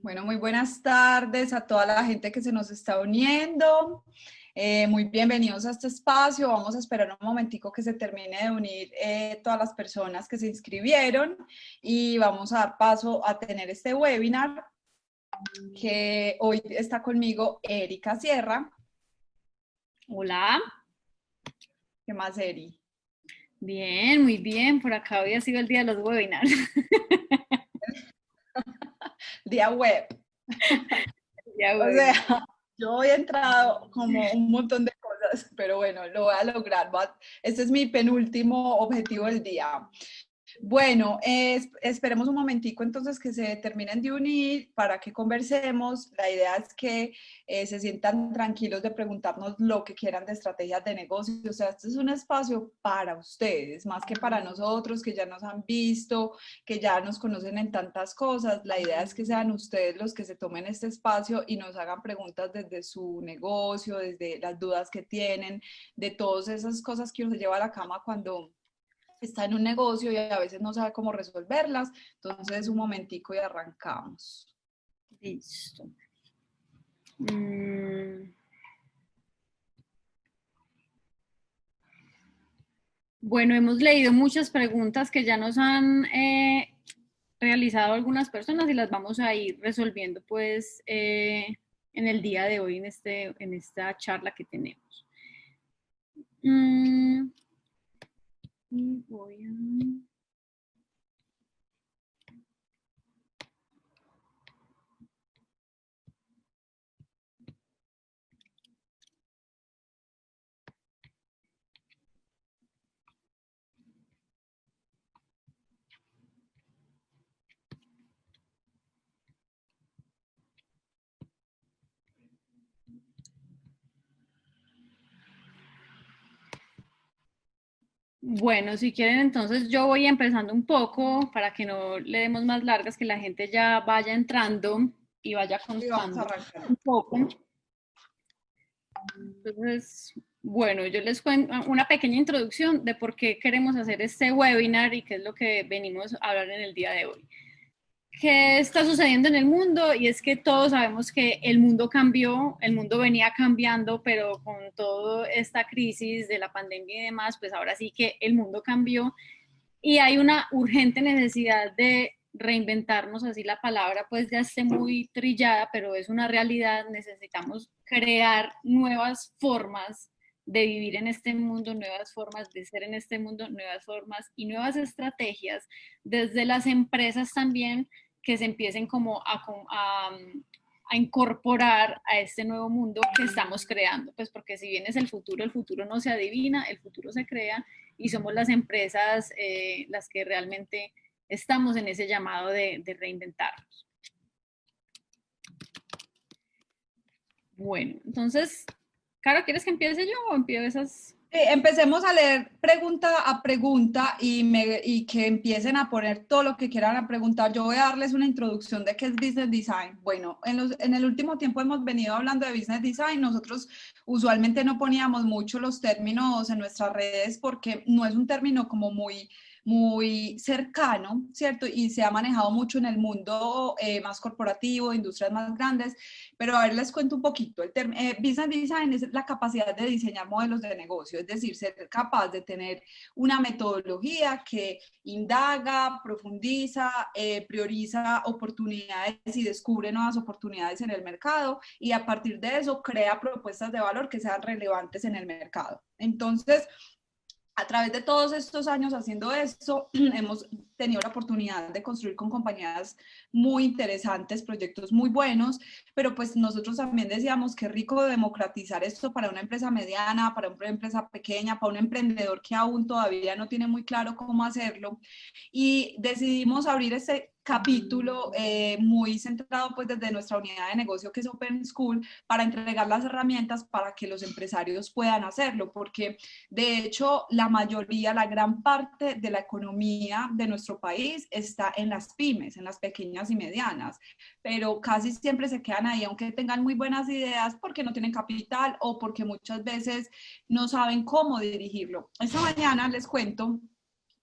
Bueno, muy buenas tardes a toda la gente que se nos está uniendo. Muy bienvenidos a este espacio. Vamos a esperar un momentico que se termine de unir todas las personas que se inscribieron y vamos a dar paso a tener este webinar que hoy está conmigo Erika Sierra. Hola. ¿Qué más, Eri? Bien, muy bien. Por acá hoy ha sido el día de los webinars. Día web. Ya O webinar. sea, yo he entrado como un montón de cosas, pero bueno, lo voy a lograr. Este es mi penúltimo objetivo del día. Bueno, esperemos un momentico entonces que se terminen de unir para que conversemos. La idea es que se sientan tranquilos de preguntarnos lo que quieran de estrategias de negocio. O sea, este es un espacio para ustedes, más que para nosotros que ya nos han visto, que ya nos conocen en tantas cosas. La idea es que sean ustedes los que se tomen este espacio y nos hagan preguntas desde su negocio, desde las dudas que tienen, de todas esas cosas que uno se lleva a la cama cuando está en un negocio y a veces no sabe cómo resolverlas. Entonces, un momentico y arrancamos. Listo. Mm, Bueno, hemos leído muchas preguntas que ya nos han realizado algunas personas y las vamos a ir resolviendo pues en el día de hoy en esta charla que tenemos. Mm, y voy a... Bueno, si quieren, entonces yo voy empezando un poco para que no le demos más largas, que la gente ya vaya entrando y vaya Y vamos a contando arrancar. un poco. Entonces, bueno, yo les cuento una pequeña introducción de por qué queremos hacer este webinar y qué es lo que venimos a hablar en el día de hoy. ¿Qué está sucediendo en el mundo? Y es que todos sabemos que el mundo cambió, el mundo venía cambiando, pero con toda esta crisis de la pandemia y demás, pues ahora sí que el mundo cambió y hay una urgente necesidad de reinventarnos, así la palabra pues ya esté muy trillada, pero es una realidad, necesitamos crear nuevas formas de vivir en este mundo, nuevas formas de ser en este mundo, nuevas formas y nuevas estrategias desde las empresas también que se empiecen como a incorporar a este nuevo mundo que estamos creando, pues porque si bien es el futuro no se adivina, el futuro se crea y somos las empresas las que realmente estamos en ese llamado de reinventarnos. Bueno, entonces, Caro, ¿quieres que empiece yo o empiezas? Empecemos a leer pregunta a pregunta y que empiecen a poner todo lo que quieran a preguntar. Yo voy a darles una introducción de qué es Business Design. Bueno, en el último tiempo hemos venido hablando de Business Design. Nosotros usualmente no poníamos mucho los términos en nuestras redes porque no es un término como muy cercano, ¿cierto? Y se ha manejado mucho en el mundo más corporativo, industrias más grandes. Pero a ver, les cuento un poquito. Business Design es la capacidad de diseñar modelos de negocio, es decir, ser capaz de tener una metodología que indaga, profundiza, prioriza oportunidades y descubre nuevas oportunidades en el mercado y a partir de eso crea propuestas de valor que sean relevantes en el mercado. Entonces, a través de todos estos años haciendo esto, hemos tenido la oportunidad de construir con compañías muy interesantes, proyectos muy buenos, pero pues nosotros también decíamos que rico democratizar esto para una empresa mediana, para una empresa pequeña, para un emprendedor que aún todavía no tiene muy claro cómo hacerlo. Y decidimos abrir este capítulo muy centrado pues desde nuestra unidad de negocio que es Open School para entregar las herramientas para que los empresarios puedan hacerlo, porque de hecho, la mayoría, la gran parte de la economía de nuestro país está en las pymes, en las pequeñas y medianas, pero casi siempre se quedan ahí, aunque tengan muy buenas ideas, porque no tienen capital o porque muchas veces no saben cómo dirigirlo. Esta mañana les cuento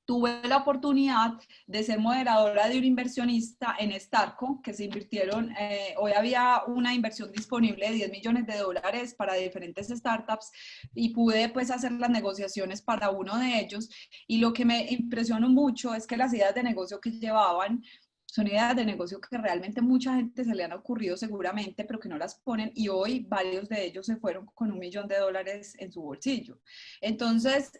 tuve la oportunidad de ser moderadora de un inversionista en Starco, que se invirtieron, hoy había una inversión disponible de $10 millones para diferentes startups y pude pues hacer las negociaciones para uno de ellos. Y lo que me impresionó mucho es que las ideas de negocio que llevaban son ideas de negocio que realmente mucha gente se le han ocurrido seguramente, pero que no las ponen, y hoy varios de ellos se fueron con $1 millón en su bolsillo. Entonces,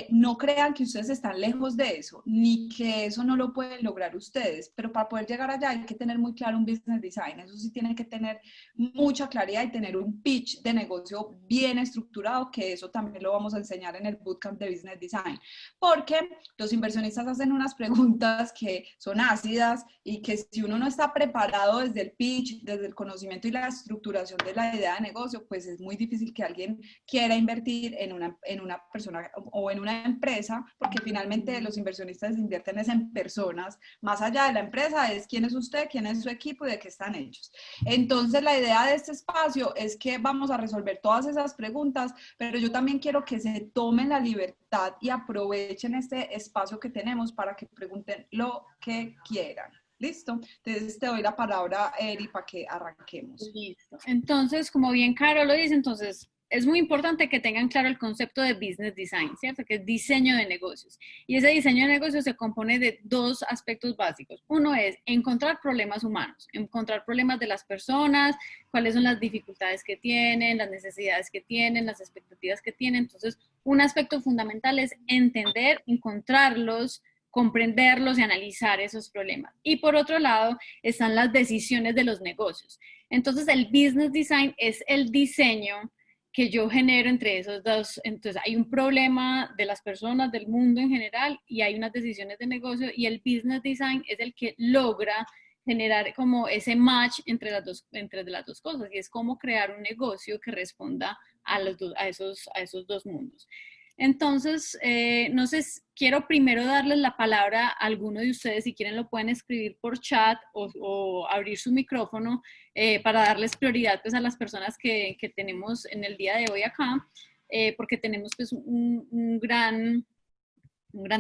no crean que ustedes están lejos de eso, ni que eso no lo pueden lograr ustedes, pero para poder llegar allá hay que tener muy claro un business design. Eso sí tiene que tener mucha claridad y tener un pitch de negocio bien estructurado, que eso también lo vamos a enseñar en el bootcamp de business design, porque los inversionistas hacen unas preguntas que son ácidas y que si uno no está preparado desde el pitch, desde el conocimiento y la estructuración de la idea de negocio, pues es muy difícil que alguien quiera invertir en una persona o en una empresa, porque finalmente los inversionistas invierten es en personas, más allá de la empresa es quién es usted, quién es su equipo y de qué están hechos. Entonces la idea de este espacio es que vamos a resolver todas esas preguntas, pero yo también quiero que se tomen la libertad y aprovechen este espacio que tenemos para que pregunten lo que quieran. ¿Listo? Entonces te doy la palabra, Eri, para que arranquemos. Listo. Entonces, como bien Caro lo dice, entonces es muy importante que tengan claro el concepto de business design, ¿cierto? Que es diseño de negocios. Y ese diseño de negocios se compone de dos aspectos básicos. Uno es encontrar problemas humanos, encontrar problemas de las personas, cuáles son las dificultades que tienen, las necesidades que tienen, las expectativas que tienen. Entonces, un aspecto fundamental es entender, encontrarlos, comprenderlos y analizar esos problemas. Y por otro lado, están las decisiones de los negocios. Entonces, el business design es el diseño que yo genero entre esos dos. Entonces, hay un problema de las personas, del mundo en general, y hay unas decisiones de negocio, y el business design es el que logra generar como ese match entre las dos cosas, y es como crear un negocio que responda a esos dos mundos. Entonces, no sé, quiero primero darles la palabra a alguno de ustedes, si quieren lo pueden escribir por chat o abrir su micrófono para darles prioridad pues, a las personas que tenemos en el día de hoy acá, porque tenemos pues, un gran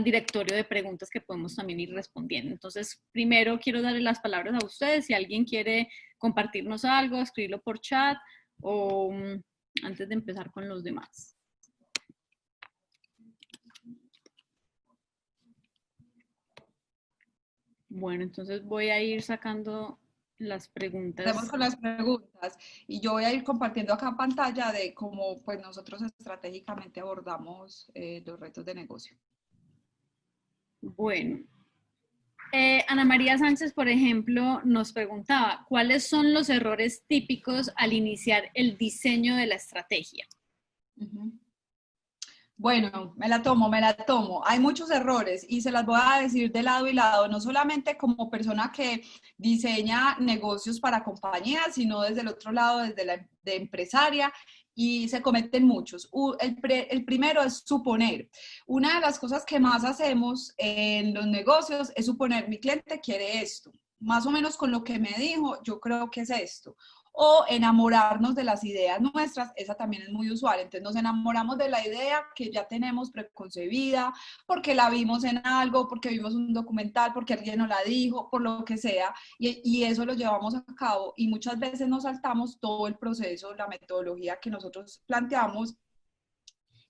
directorio de preguntas que podemos también ir respondiendo. Entonces, primero quiero darle las palabras a ustedes, si alguien quiere compartirnos algo, escribirlo por chat o antes de empezar con los demás. Bueno, entonces voy a ir sacando las preguntas. Empecemos con las preguntas y yo voy a ir compartiendo acá pantalla de cómo pues nosotros estratégicamente abordamos los retos de negocio. Bueno, Ana María Sánchez, por ejemplo, nos preguntaba, ¿cuáles son los errores típicos al iniciar el diseño de la estrategia? Bueno, me la tomo. Hay muchos errores y se las voy a decir de lado y lado, no solamente como persona que diseña negocios para compañías, sino desde el otro lado, desde la de empresaria, y se cometen muchos. El primero es suponer. Una de las cosas que más hacemos en los negocios es suponer, mi cliente quiere esto, más o menos con lo que me dijo, yo creo que es esto. O enamorarnos de las ideas nuestras, esa también es muy usual. Entonces nos enamoramos de la idea que ya tenemos preconcebida, porque la vimos en algo, porque vimos un documental, porque alguien nos la dijo, por lo que sea, y eso lo llevamos a cabo y muchas veces nos saltamos todo el proceso, la metodología que nosotros planteamos.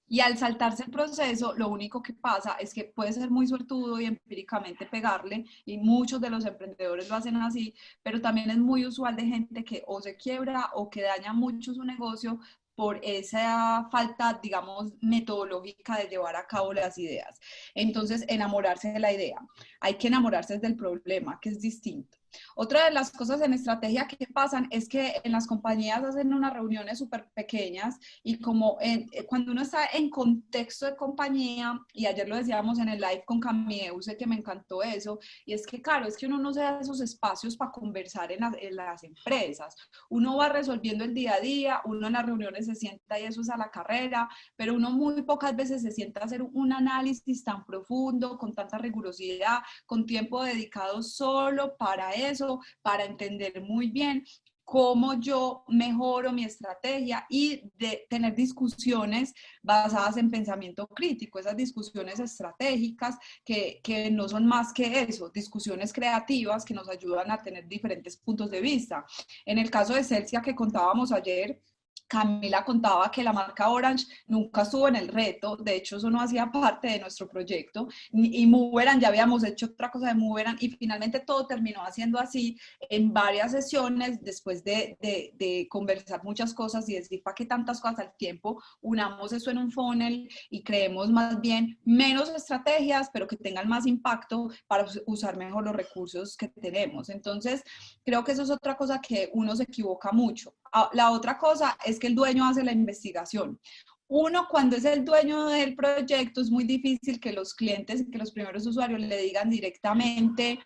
Y al saltarse el proceso, lo único que pasa es que puede ser muy suertudo y empíricamente pegarle, y muchos de los emprendedores lo hacen así, pero también es muy usual de gente que o se quiebra o que daña mucho su negocio por esa falta, digamos, metodológica de llevar a cabo las ideas. Entonces, enamorarse de la idea. Hay que enamorarse del problema, que es distinto. Otra de las cosas en estrategia que pasan es que en las compañías hacen unas reuniones súper pequeñas y como cuando uno está en contexto de compañía, y ayer lo decíamos en el live con Camille, sé que me encantó eso, y es que claro, es que uno no se da esos espacios para conversar en las empresas. Uno va resolviendo el día a día, uno en las reuniones se sienta y eso es a la carrera, pero uno muy pocas veces se sienta a hacer un análisis tan profundo, con tanta rigurosidad, con tiempo dedicado solo para eso, para entender muy bien cómo yo mejoro mi estrategia y de tener discusiones basadas en pensamiento crítico, esas discusiones estratégicas que no son más que eso, discusiones creativas que nos ayudan a tener diferentes puntos de vista. En el caso de Celsia que contábamos ayer, Camila contaba que la marca Orange nunca estuvo en el reto, de hecho eso no hacía parte de nuestro proyecto, y Moveran, ya habíamos hecho otra cosa de Moveran y finalmente todo terminó haciendo así en varias sesiones después de conversar muchas cosas y decir para qué tantas cosas al tiempo, unamos eso en un funnel y creemos más bien menos estrategias, pero que tengan más impacto para usar mejor los recursos que tenemos. Entonces, creo que eso es otra cosa que uno se equivoca mucho. La otra cosa es que el dueño hace la investigación. Uno, cuando es el dueño del proyecto, es muy difícil que los clientes, que los primeros usuarios le digan directamente,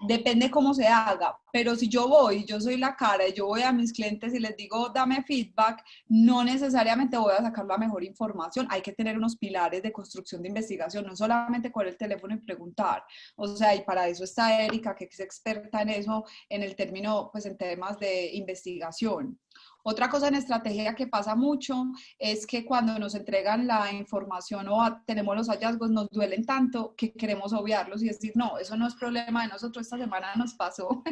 depende cómo se haga, pero si yo voy, yo soy la cara y yo voy a mis clientes y les digo, dame feedback, no necesariamente voy a sacar la mejor información, hay que tener unos pilares de construcción de investigación, no solamente con el teléfono y preguntar, o sea, y para eso está Erika, que es experta en eso, en el término, pues en temas de investigación. Otra cosa en estrategia que pasa mucho es que cuando nos entregan la información o tenemos los hallazgos, nos duelen tanto que queremos obviarlos y decir, no, eso no es problema de nosotros, esta semana nos pasó.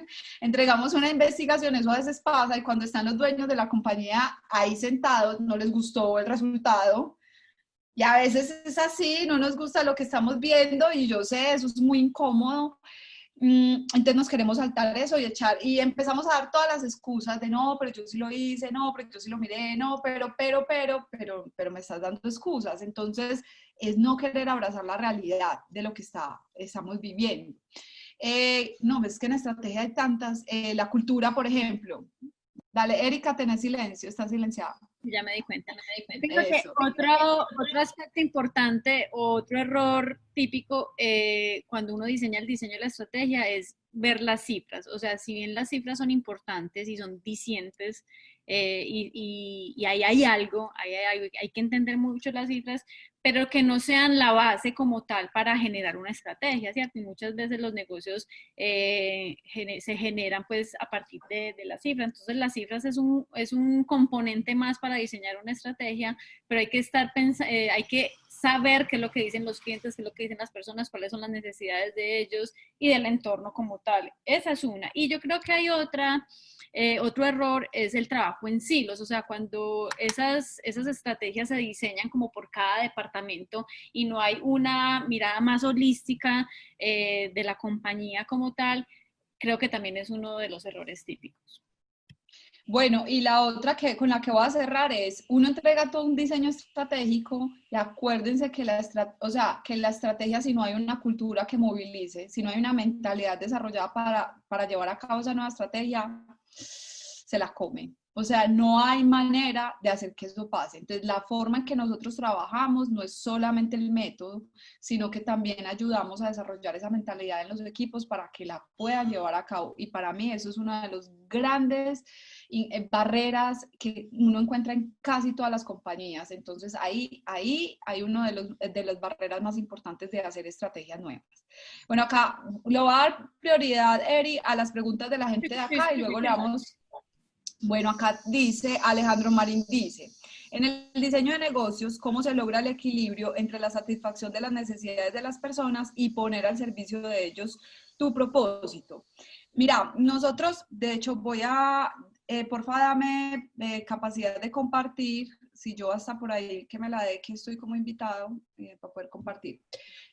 Entregamos una investigación, eso a veces pasa y cuando están los dueños de la compañía ahí sentados, no les gustó el resultado. Y a veces es así, no nos gusta lo que estamos viendo y yo sé, eso es muy incómodo. Entonces nos queremos saltar eso y empezamos a dar todas las excusas de no, pero yo sí lo hice, no, pero yo sí lo miré, no, pero me estás dando excusas. Entonces es no querer abrazar la realidad de lo que estamos viviendo. No, es que en estrategia hay tantas, la cultura, por ejemplo. Dale, Erika, tenés silencio, está silenciada. Ya me di cuenta. Creo que otro aspecto importante, otro error típico cuando uno diseña el diseño de la estrategia es ver las cifras. O sea, si bien las cifras son importantes y son dicientes y ahí hay algo, hay que entender mucho las cifras, pero que no sean la base como tal para generar una estrategia, ¿cierto? Y muchas veces los negocios se generan pues a partir de la cifra. Entonces las cifras es un componente más para diseñar una estrategia, pero hay que hay que saber qué es lo que dicen los clientes, qué es lo que dicen las personas, cuáles son las necesidades de ellos y del entorno como tal. Esa es una. Y yo creo que hay otro error es el trabajo en silos, o sea, cuando esas estrategias se diseñan como por cada departamento y no hay una mirada más holística de la compañía como tal, creo que también es uno de los errores típicos. Bueno, y la otra con la que voy a cerrar es, uno entrega todo un diseño estratégico y acuérdense que que la estrategia, si no hay una cultura que movilice, si no hay una mentalidad desarrollada para llevar a cabo esa nueva estrategia, se la come. O sea, no hay manera de hacer que eso pase. Entonces, la forma en que nosotros trabajamos no es solamente el método, sino que también ayudamos a desarrollar esa mentalidad en los equipos para que la puedan llevar a cabo. Y para mí eso es una de los grandes barreras que uno encuentra en casi todas las compañías. Entonces, ahí hay uno de las barreras más importantes de hacer estrategias nuevas. Bueno, acá le voy a dar prioridad, Eri, a las preguntas de la gente de acá y luego le damos... Bueno, acá dice, Alejandro Marín dice, en el diseño de negocios, ¿cómo se logra el equilibrio entre la satisfacción de las necesidades de las personas y poner al servicio de ellos tu propósito? Mira, nosotros, de hecho, porfa, dame capacidad de compartir, si yo hasta por ahí que me la dé, que estoy como invitado para poder compartir.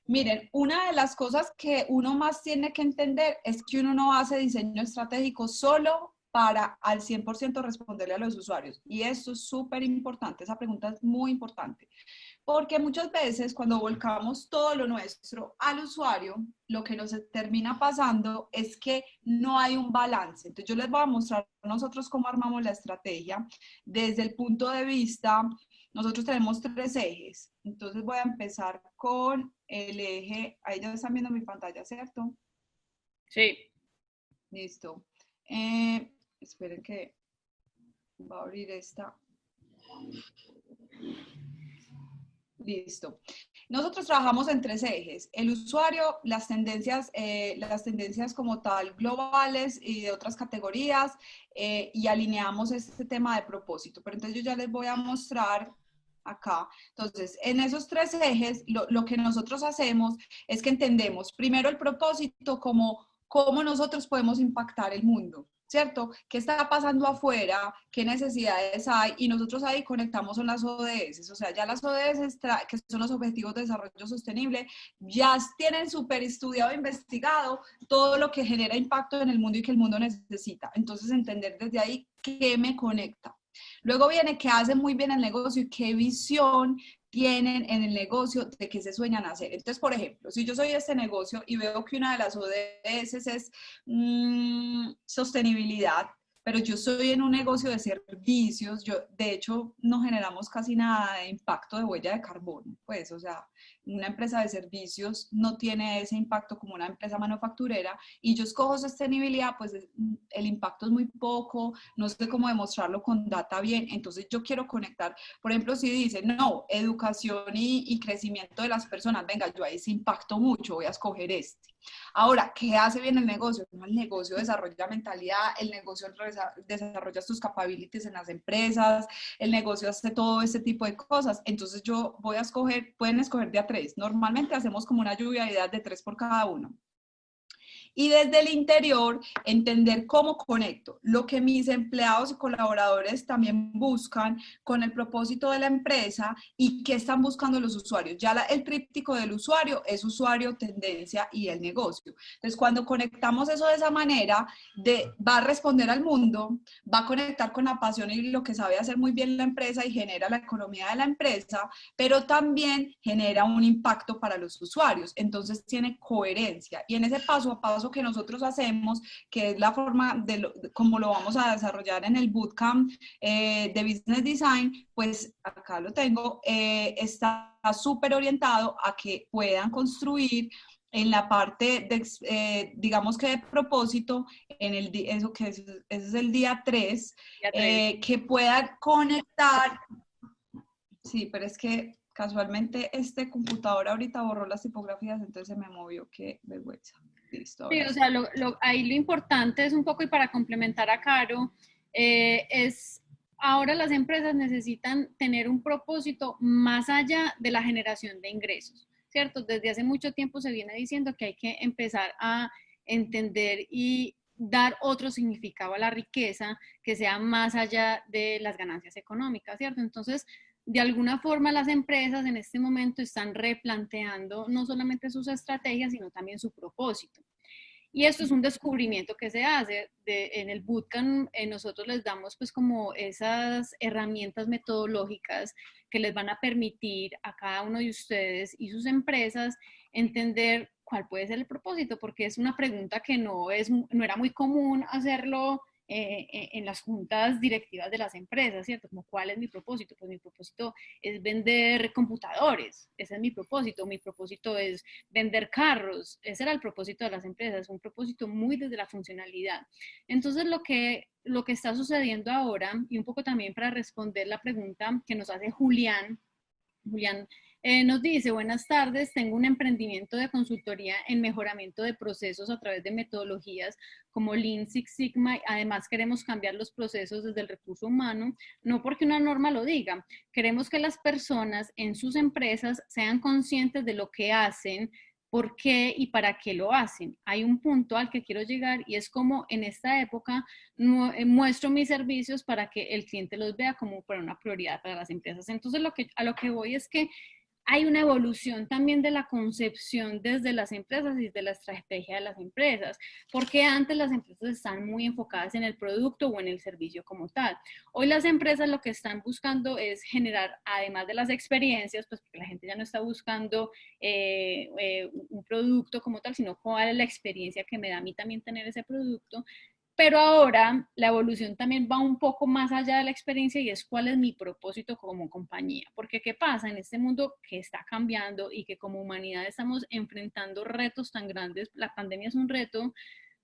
Miren, una de las cosas que uno más tiene que entender es que uno no hace diseño estratégico solo para al 100% responderle a los usuarios. Y esto es súper importante, esa pregunta es muy importante. Porque muchas veces cuando volcamos todo lo nuestro al usuario, lo que nos termina pasando es que no hay un balance. Entonces yo les voy a mostrar nosotros cómo armamos la estrategia desde el punto de vista, nosotros tenemos 3 ejes. Entonces voy a empezar con el eje, ahí ya están viendo mi pantalla, ¿cierto? Sí. Listo. Esperen que va a abrir esta. Listo. Nosotros trabajamos en tres ejes: el usuario, las tendencias como tal globales y de otras categorías, y alineamos este tema de propósito. Pero entonces yo ya les voy a mostrar acá. Entonces, en esos tres ejes, lo que nosotros hacemos es que entendemos primero el propósito como cómo nosotros podemos impactar el mundo, ¿cierto? ¿Qué está pasando afuera? ¿Qué necesidades hay? Y nosotros ahí conectamos con las ODS, o sea, ya las ODS, que son los Objetivos de Desarrollo Sostenible, ya tienen súper estudiado e investigado todo lo que genera impacto en el mundo y que el mundo necesita. Entonces, entender desde ahí qué me conecta. Luego viene qué hace muy bien el negocio y qué visión tienen en el negocio de qué se sueñan hacer. Entonces, por ejemplo, si yo soy este negocio y veo que una de las ODS es sostenibilidad, pero yo soy en un negocio de servicios, de hecho no generamos casi nada de impacto de huella de carbono, pues, o sea, una empresa de servicios no tiene ese impacto como una empresa manufacturera, y yo escojo sostenibilidad, pues el impacto es muy poco, no sé cómo demostrarlo con data bien, entonces yo quiero conectar. Por ejemplo, si dicen, no, educación y crecimiento de las personas, venga, yo ahí sí impacto mucho, voy a escoger este. Ahora, ¿qué hace bien el negocio? El negocio desarrolla mentalidad, el negocio desarrolla tus capabilities en las empresas, el negocio hace todo este tipo de cosas. Entonces yo voy a escoger, pueden escoger de a tres. Normalmente hacemos como una lluvia de ideas de tres por cada uno. Y desde el interior, entender cómo conecto lo que mis empleados y colaboradores también buscan con el propósito de la empresa y qué están buscando los usuarios. Ya el tríptico del usuario es usuario, tendencia y el negocio. Entonces, cuando conectamos eso de esa manera, va a responder al mundo, va a conectar con la pasión y lo que sabe hacer muy bien la empresa y genera la economía de la empresa, pero también genera un impacto para los usuarios. Entonces, tiene coherencia. Y en ese paso a paso que nosotros hacemos, que es la forma como lo vamos a desarrollar en el bootcamp de Business Design, pues acá lo tengo, está súper orientado a que puedan construir en la parte, digamos que de propósito, eso que ese es el día 3, que puedan conectar. Sí, pero es que casualmente este computador ahorita borró las tipografías, entonces se me movió, qué vergüenza. Listo, Sí, ahora o sí. sea, ahí lo importante es un poco, y para complementar a Caro, es ahora las empresas necesitan tener un propósito más allá de la generación de ingresos, ¿cierto? Desde hace mucho tiempo se viene diciendo que hay que empezar a entender y dar otro significado a la riqueza que sea más allá de las ganancias económicas, ¿cierto? Entonces, de alguna forma las empresas en este momento están replanteando no solamente sus estrategias, sino también su propósito. Y esto es un descubrimiento que se hace en el bootcamp. Nosotros les damos pues como esas herramientas metodológicas que les van a permitir a cada uno de ustedes y sus empresas entender cuál puede ser el propósito, porque es una pregunta que no era muy común hacerlo en las juntas directivas de las empresas, ¿cierto? Como, ¿cuál es mi propósito? Pues mi propósito es vender computadores, ese es mi propósito es vender carros, ese era el propósito de las empresas, un propósito muy desde la funcionalidad. Entonces, lo que está sucediendo ahora, y un poco también para responder la pregunta que nos hace Julián nos dice, buenas tardes, tengo un emprendimiento de consultoría en mejoramiento de procesos a través de metodologías como Lean Six Sigma. Además, queremos cambiar los procesos desde el recurso humano, no porque una norma lo diga. Queremos que las personas en sus empresas sean conscientes de lo que hacen, por qué y para qué lo hacen. Hay un punto al que quiero llegar y es como en esta época muestro mis servicios para que el cliente los vea como para una prioridad para las empresas. Entonces, a lo que voy es que hay una evolución también de la concepción desde las empresas y de la estrategia de las empresas, porque antes las empresas están muy enfocadas en el producto o en el servicio como tal. Hoy las empresas lo que están buscando es generar, además de las experiencias, pues porque la gente ya no está buscando un producto como tal, sino cuál es la experiencia que me da a mí también tener ese producto. Pero ahora la evolución también va un poco más allá de la experiencia y es cuál es mi propósito como compañía. Porque ¿qué pasa en este mundo que está cambiando y que como humanidad estamos enfrentando retos tan grandes? La pandemia es un reto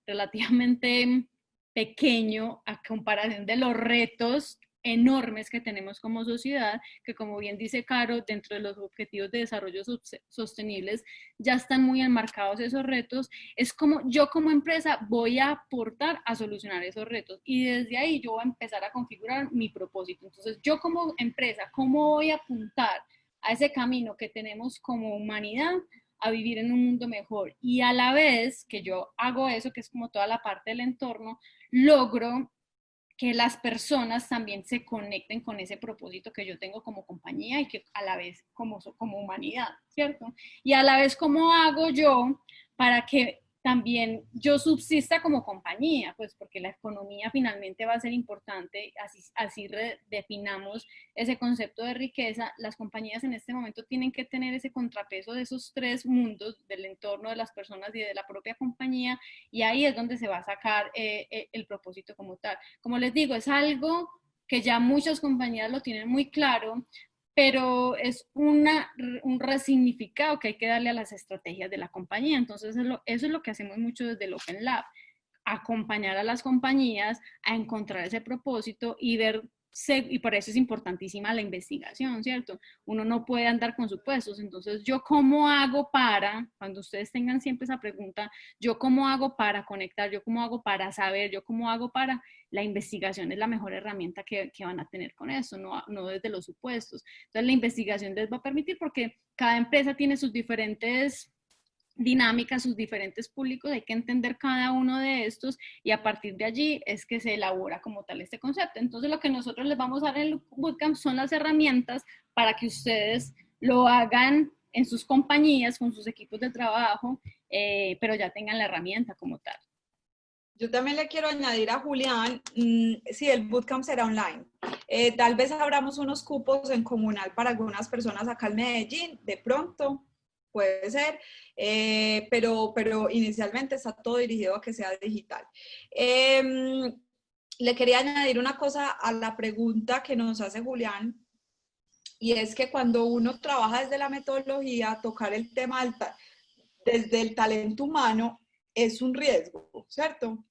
relativamente pequeño a comparación de los retos enormes que tenemos como sociedad, que como bien dice Caro, dentro de los objetivos de desarrollo sostenibles ya están muy enmarcados esos retos, es como yo como empresa voy a aportar a solucionar esos retos y desde ahí yo voy a empezar a configurar mi propósito. Entonces yo como empresa, ¿cómo voy a apuntar a ese camino que tenemos como humanidad a vivir en un mundo mejor? Y a la vez que yo hago eso, que es como toda la parte del entorno, logro que las personas también se conecten con ese propósito que yo tengo como compañía y que a la vez como humanidad, ¿cierto? Y a la vez, ¿cómo hago yo para que también yo subsista como compañía? Pues porque la economía finalmente va a ser importante, así redefinamos ese concepto de riqueza. Las compañías en este momento tienen que tener ese contrapeso de esos tres mundos, del entorno, de las personas y de la propia compañía, y ahí es donde se va a sacar el propósito como tal. Como les digo, es algo que ya muchas compañías lo tienen muy claro, pero es un resignificado que hay que darle a las estrategias de la compañía. Entonces, eso es lo que hacemos mucho desde el Open Lab, acompañar a las compañías a encontrar ese propósito y ver, y por eso es importantísima la investigación, ¿cierto? Uno no puede andar con supuestos. Entonces, ¿yo cómo hago para, cuando ustedes tengan siempre esa pregunta, yo cómo hago para conectar, yo cómo hago para saber, yo cómo hago para, la investigación es la mejor herramienta que van a tener con eso, no desde los supuestos. Entonces, la investigación les va a permitir, porque cada empresa tiene sus diferentes dinámicas, sus diferentes públicos, hay que entender cada uno de estos y a partir de allí es que se elabora como tal este concepto. Entonces lo que nosotros les vamos a dar en el bootcamp son las herramientas para que ustedes lo hagan en sus compañías, con sus equipos de trabajo, pero ya tengan la herramienta como tal. Yo también le quiero añadir a Julián, sí, el bootcamp será online. Tal vez abramos unos cupos en comunal para algunas personas acá en Medellín, de pronto, puede ser, pero inicialmente está todo dirigido a que sea digital. Le quería añadir una cosa a la pregunta que nos hace Julián, y es que cuando uno trabaja desde la metodología, tocar el tema desde el talento humano es un riesgo, ¿cierto?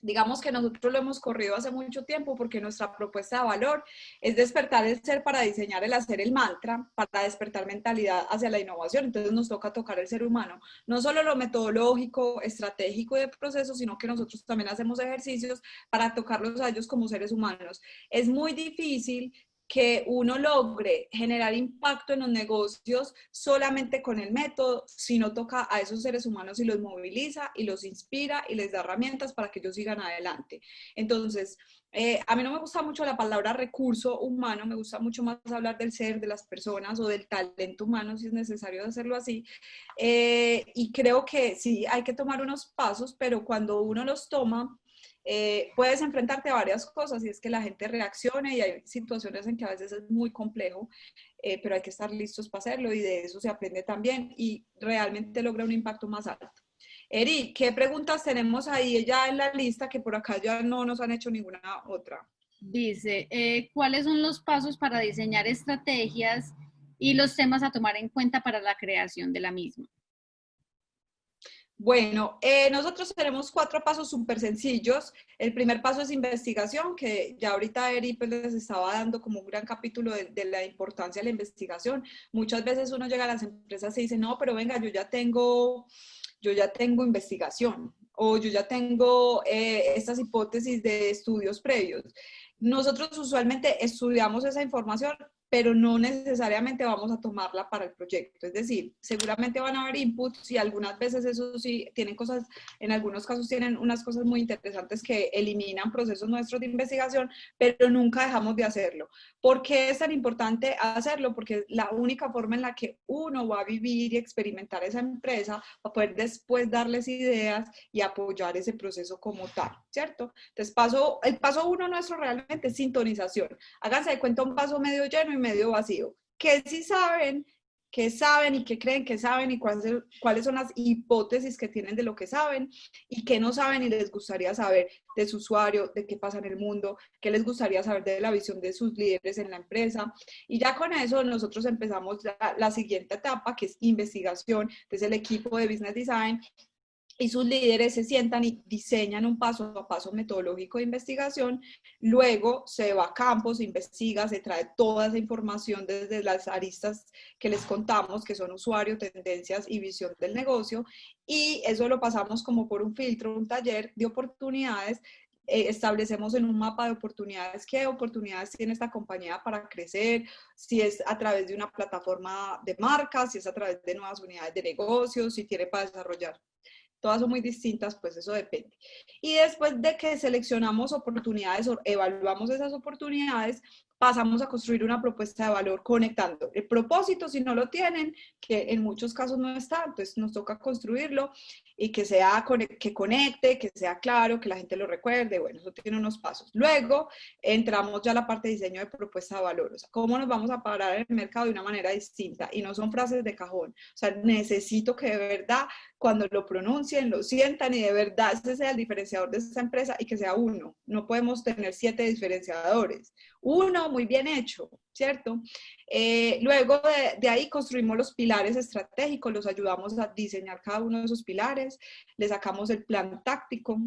Digamos que nosotros lo hemos corrido hace mucho tiempo porque nuestra propuesta de valor es despertar el ser para diseñar el hacer, el mantra, para despertar mentalidad hacia la innovación. Entonces nos toca tocar el ser humano, no solo lo metodológico, estratégico y de proceso, sino que nosotros también hacemos ejercicios para tocarlos a ellos como seres humanos. Es muy difícil que uno logre generar impacto en los negocios solamente con el método, si no toca a esos seres humanos y los moviliza y los inspira y les da herramientas para que ellos sigan adelante. Entonces, a mí no me gusta mucho la palabra recurso humano, me gusta mucho más hablar del ser, de las personas o del talento humano, si es necesario hacerlo así. Y creo que sí, hay que tomar unos pasos, pero cuando uno los toma, puedes enfrentarte a varias cosas y es que la gente reaccione y hay situaciones en que a veces es muy complejo, pero hay que estar listos para hacerlo y de eso se aprende también y realmente logra un impacto más alto. Eri, ¿qué preguntas tenemos ahí ya en la lista que por acá ya no nos han hecho ninguna otra? Dice, ¿cuáles son los pasos para diseñar estrategias y los temas a tomar en cuenta para la creación de la misma? Bueno, nosotros tenemos 4 pasos súper sencillos. El primer paso es investigación, que ya ahorita Eri pues, les estaba dando como un gran capítulo de la importancia de la investigación. Muchas veces uno llega a las empresas y dice, no, pero venga, yo ya tengo investigación o yo ya tengo estas hipótesis de estudios previos. Nosotros usualmente estudiamos esa información, pero no necesariamente vamos a tomarla para el proyecto. Es decir, seguramente van a haber inputs y algunas veces eso sí, tienen cosas, en algunos casos tienen unas cosas muy interesantes que eliminan procesos nuestros de investigación, pero nunca dejamos de hacerlo. ¿Por qué es tan importante hacerlo? Porque es la única forma en la que uno va a vivir y experimentar esa empresa para poder después darles ideas y apoyar ese proceso como tal, ¿cierto? Entonces, el paso 1 nuestro realmente es sintonización. Háganse de cuenta un vaso medio lleno y medio vacío. ¿Qué sí saben? ¿Qué saben y qué creen que saben y cuáles son las hipótesis que tienen de lo que saben y qué no saben y les gustaría saber de su usuario, de qué pasa en el mundo, qué les gustaría saber de la visión de sus líderes en la empresa? Y ya con eso nosotros empezamos la siguiente etapa, que es investigación. Entonces el equipo de Business Design y sus líderes se sientan y diseñan un paso a paso metodológico de investigación. Luego se va a campo, se investiga, se trae toda esa información desde las aristas que les contamos, que son usuario, tendencias y visión del negocio, y eso lo pasamos como por un filtro, un taller de oportunidades. Establecemos en un mapa de oportunidades qué oportunidades tiene esta compañía para crecer, si es a través de una plataforma de marcas, si es a través de nuevas unidades de negocios, si tiene para desarrollar. Todas son muy distintas, pues eso depende. Y después de que seleccionamos oportunidades o evaluamos esas oportunidades, pasamos a construir una propuesta de valor conectando el propósito, si no lo tienen, que en muchos casos no está, entonces nos toca construirlo y que sea, que conecte, que sea claro, que la gente lo recuerde, bueno, eso tiene unos pasos. Luego entramos ya a la parte de diseño de propuesta de valor, o sea, cómo nos vamos a parar en el mercado de una manera distinta y no son frases de cajón, o sea, necesito que de verdad cuando lo pronuncien, lo sientan y de verdad ese sea el diferenciador de esta empresa y que sea uno. No podemos tener 7 diferenciadores. Uno muy bien hecho, ¿cierto? Luego de ahí construimos los pilares estratégicos, los ayudamos a diseñar cada uno de esos pilares, le sacamos el plan táctico,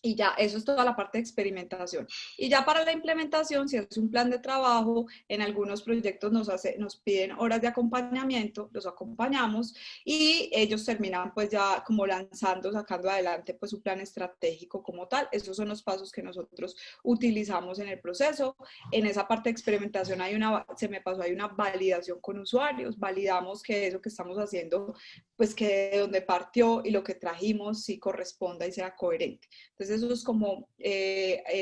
y ya, eso es toda la parte de experimentación. Y ya para la implementación, si es un plan de trabajo, en algunos proyectos nos piden horas de acompañamiento, los acompañamos y ellos terminan pues ya como lanzando, sacando adelante pues su plan estratégico como tal. Esos son los pasos que nosotros utilizamos en el proceso. En esa parte de experimentación hay una validación con usuarios, validamos que eso que estamos haciendo, pues que de donde partió y lo que trajimos sí corresponda y sea coherente. Entonces, eso es como,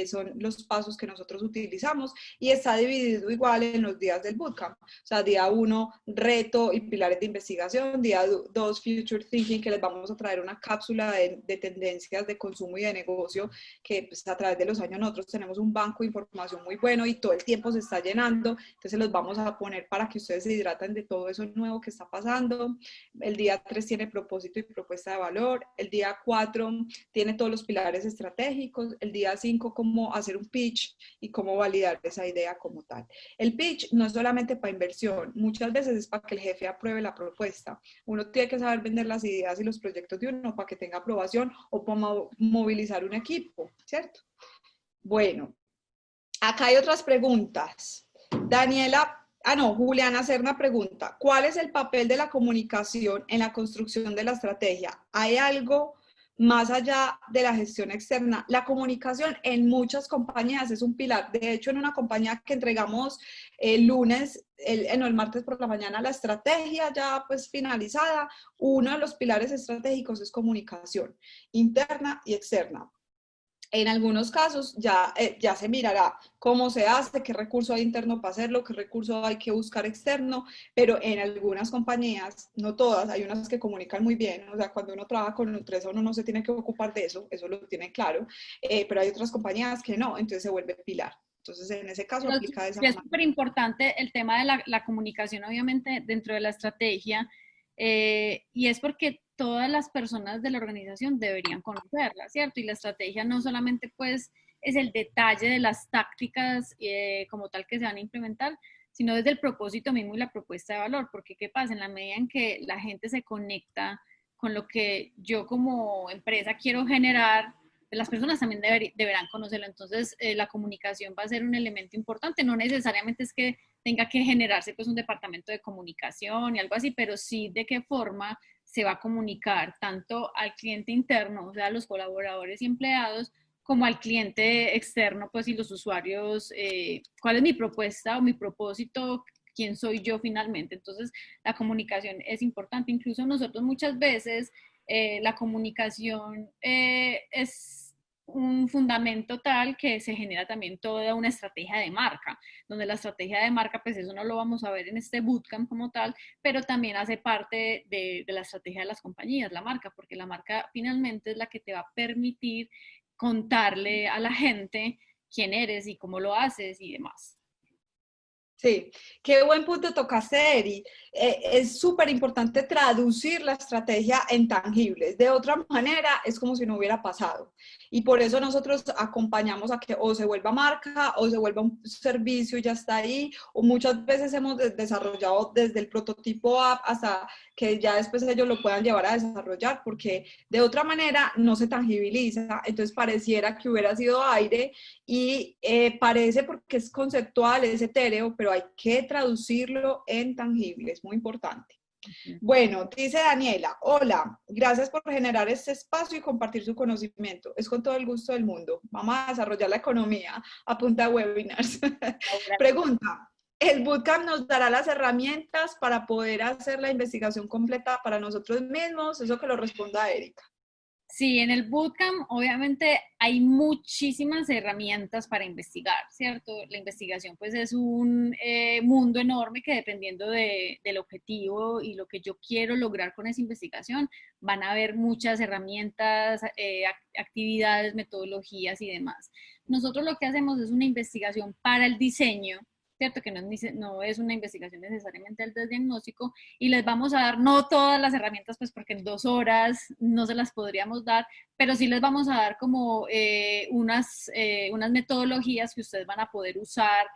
son los pasos que nosotros utilizamos y está dividido igual en los días del bootcamp. O sea, día 1, reto y pilares de investigación, día 2, future thinking, que les vamos a traer una cápsula de tendencias de consumo y de negocio, que pues, a través de los años nosotros tenemos un banco de información muy bueno y todo el tiempo se está llenando, entonces los vamos a poner para que ustedes se hidraten de todo eso nuevo que está pasando. El día 3 tiene propósito y propuesta de valor, el día 4 tiene todos los pilares estratégicos, el día 5 cómo hacer un pitch y cómo validar esa idea como tal. El pitch no es solamente para inversión, muchas veces es para que el jefe apruebe la propuesta. Uno tiene que saber vender las ideas y los proyectos de uno para que tenga aprobación o para movilizar un equipo, ¿cierto? Bueno, acá hay otras preguntas. Juliana Serna pregunta, ¿cuál es el papel de la comunicación en la construcción de la estrategia? ¿Hay algo más allá de la gestión externa? La comunicación en muchas compañías es un pilar. De hecho, en una compañía que entregamos el lunes, el martes por la mañana, la estrategia ya pues finalizada, uno de los pilares estratégicos es comunicación interna y externa. En algunos casos ya se mirará cómo se hace, qué recurso hay interno para hacerlo, qué recurso hay que buscar externo, pero en algunas compañías, no todas, hay unas que comunican muy bien, o sea, cuando uno trabaja con Nutresa uno no se tiene que ocupar de eso lo tiene claro, pero hay otras compañías que no, entonces se vuelve pilar. Entonces, en ese caso Pero aplica de esa sí es manera. súper importante el tema de la comunicación, obviamente, dentro de la estrategia, y es porque todas las personas de la organización deberían conocerla, ¿cierto? Y la estrategia no solamente, pues, es el detalle de las tácticas como tal que se van a implementar, sino desde el propósito mismo y la propuesta de valor, porque ¿qué pasa? En la medida en que la gente se conecta con lo que yo como empresa quiero generar, las personas también deberán conocerlo. Entonces, la comunicación va a ser un elemento importante. No necesariamente es que tenga que generarse pues un departamento de comunicación y algo así, pero sí de qué forma se va a comunicar tanto al cliente interno, o sea, a los colaboradores y empleados, como al cliente externo, pues, y los usuarios, cuál es mi propuesta o mi propósito, quién soy yo finalmente. Entonces, la comunicación es importante. Incluso nosotros muchas veces la comunicación es un fundamento tal que se genera también toda una estrategia de marca, donde la estrategia de marca, pues eso no lo vamos a ver en este bootcamp como tal, pero también hace parte de la estrategia de las compañías, la marca, porque la marca finalmente es la que te va a permitir contarle a la gente quién eres y cómo lo haces y demás. Sí, qué buen punto tocaste, Eri. Es súper importante traducir la estrategia en tangibles. De otra manera, es como si no hubiera pasado. Y por eso nosotros acompañamos a que o se vuelva marca o se vuelva un servicio y ya está ahí. O muchas veces hemos desarrollado desde el prototipo app hasta que ya después ellos lo puedan llevar a desarrollar, porque de otra manera no se tangibiliza. Entonces pareciera que hubiera sido aire y parece porque es conceptual, es etéreo, pero hay que traducirlo en tangible, es muy importante. Bueno, dice Daniela, hola, gracias por generar este espacio y compartir su conocimiento. Es con todo el gusto del mundo. Vamos a desarrollar la economía a punta de webinars. Pregunta, ¿el bootcamp nos dará las herramientas para poder hacer la investigación completa para nosotros mismos? Eso que lo responda Erika. Sí, en el bootcamp obviamente hay muchísimas herramientas para investigar, ¿cierto? La investigación pues es un mundo enorme que dependiendo del objetivo y lo que yo quiero lograr con esa investigación, van a haber muchas herramientas, actividades, metodologías y demás. Nosotros lo que hacemos es una investigación para el diseño, ¿cierto? Que no es una investigación necesariamente del diagnóstico, y les vamos a dar no todas las herramientas, pues porque en 2 horas no se las podríamos dar, pero sí les vamos a dar como unas metodologías que ustedes van a poder usar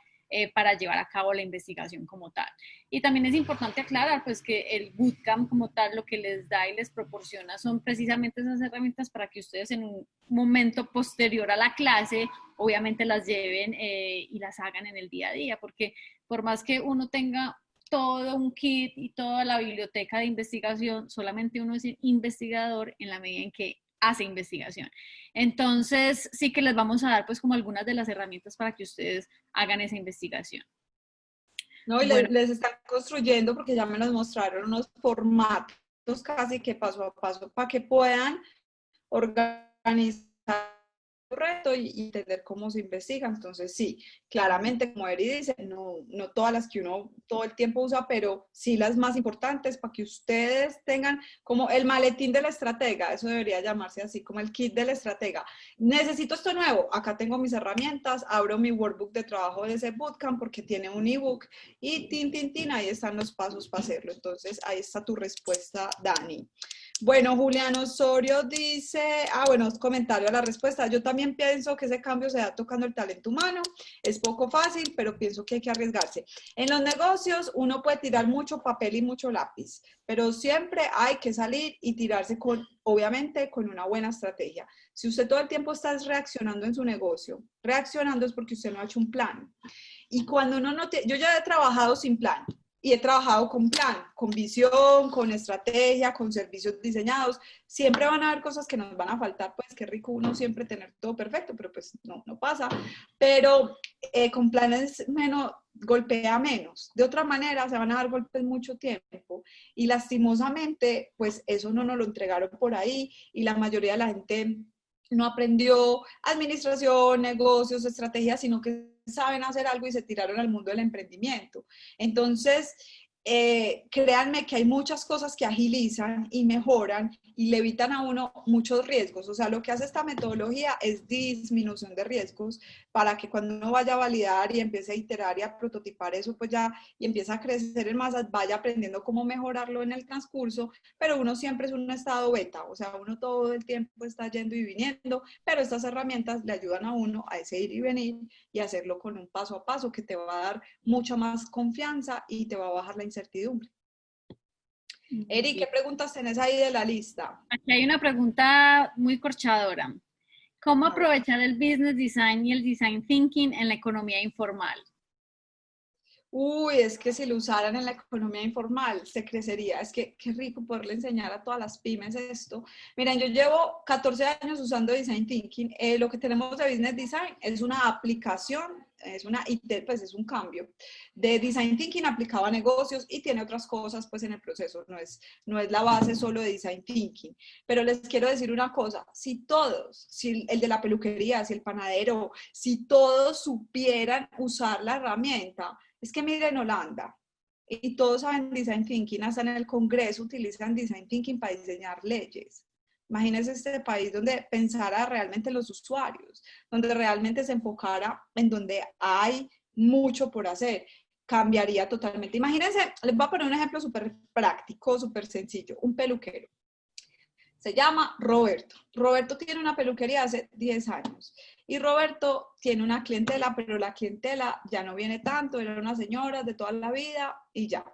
para llevar a cabo la investigación como tal. Y también es importante aclarar pues que el bootcamp como tal lo que les da y les proporciona son precisamente esas herramientas para que ustedes en un momento posterior a la clase obviamente las lleven y las hagan en el día a día, porque por más que uno tenga todo un kit y toda la biblioteca de investigación, solamente uno es investigador en la medida en que hace investigación. Entonces, sí que les vamos a dar pues como algunas de las herramientas para que ustedes hagan esa investigación. No, y Bueno, les están construyendo, porque ya me los mostraron, unos formatos casi que paso a paso para que puedan organizar el reto y entender cómo se investiga. Entonces, sí, claramente, como Eri dice, no todas las que uno todo el tiempo usa, pero sí las más importantes para que ustedes tengan como el maletín de la estratega, eso debería llamarse así, como el kit de la estratega. Necesito esto nuevo, acá tengo mis herramientas, abro mi workbook de trabajo de ese bootcamp porque tiene un ebook y ahí están los pasos para hacerlo. Entonces, ahí está tu respuesta, Dani. Bueno, Julián Osorio dice, bueno, comentario a la respuesta. Yo también pienso que ese cambio se da tocando el talento humano. Es poco fácil, pero pienso que hay que arriesgarse. En los negocios uno puede tirar mucho papel y mucho lápiz, pero siempre hay que salir y tirarse obviamente, con una buena estrategia. Si usted todo el tiempo está reaccionando en su negocio, reaccionando es porque usted no ha hecho un plan. Y cuando uno no yo ya he trabajado sin plan. Y he trabajado con plan, con visión, con estrategia, con servicios diseñados. Siempre van a haber cosas que nos van a faltar, pues qué rico uno siempre tener todo perfecto, pero pues no pasa. Pero con planes menos, golpea menos. De otra manera, se van a dar golpes mucho tiempo. Y lastimosamente, pues eso no nos lo entregaron por ahí y la mayoría de la gente no aprendió administración, negocios, estrategias, sino que saben hacer algo y se tiraron al mundo del emprendimiento. Entonces, créanme que hay muchas cosas que agilizan y mejoran y le evitan a uno muchos riesgos. O sea, lo que hace esta metodología es disminución de riesgos para que cuando uno vaya a validar y empiece a iterar y a prototipar eso, pues ya y empieza a crecer en masas, vaya aprendiendo cómo mejorarlo en el transcurso, pero uno siempre es un estado beta, o sea, uno todo el tiempo está yendo y viniendo, pero estas herramientas le ayudan a uno a ese ir y venir y hacerlo con un paso a paso que te va a dar mucha más confianza y te va a bajar la incertidumbre. Eri, ¿qué preguntas tenés ahí de la lista? aquí hay una pregunta muy corchadora. ¿Cómo aprovechar el business design y el design thinking en la economía informal? Uy, es que si lo usaran en la economía informal, se crecería. Es que qué rico poderle enseñar a todas las pymes esto. Miren, yo llevo 14 años usando Design Thinking. Lo que tenemos de Business Design es una aplicación, pues es un cambio de Design Thinking aplicado a negocios y tiene otras cosas pues en el proceso. No es la base solo de Design Thinking. Pero les quiero decir una cosa, si todos, si el de la peluquería, si el panadero, si todos supieran usar la herramienta, es que miren Holanda, y todos saben Design Thinking, hasta en el Congreso utilizan Design Thinking para diseñar leyes. Imagínense este país donde pensara realmente en los usuarios, donde realmente se enfocara en donde hay mucho por hacer. cambiaría totalmente. Imagínense, les voy a poner un ejemplo súper práctico, súper sencillo, un peluquero. Se llama Roberto. Roberto tiene una peluquería hace 10 años y Roberto tiene una clientela, pero la clientela ya no viene tanto, eran unas señoras de toda la vida y ya.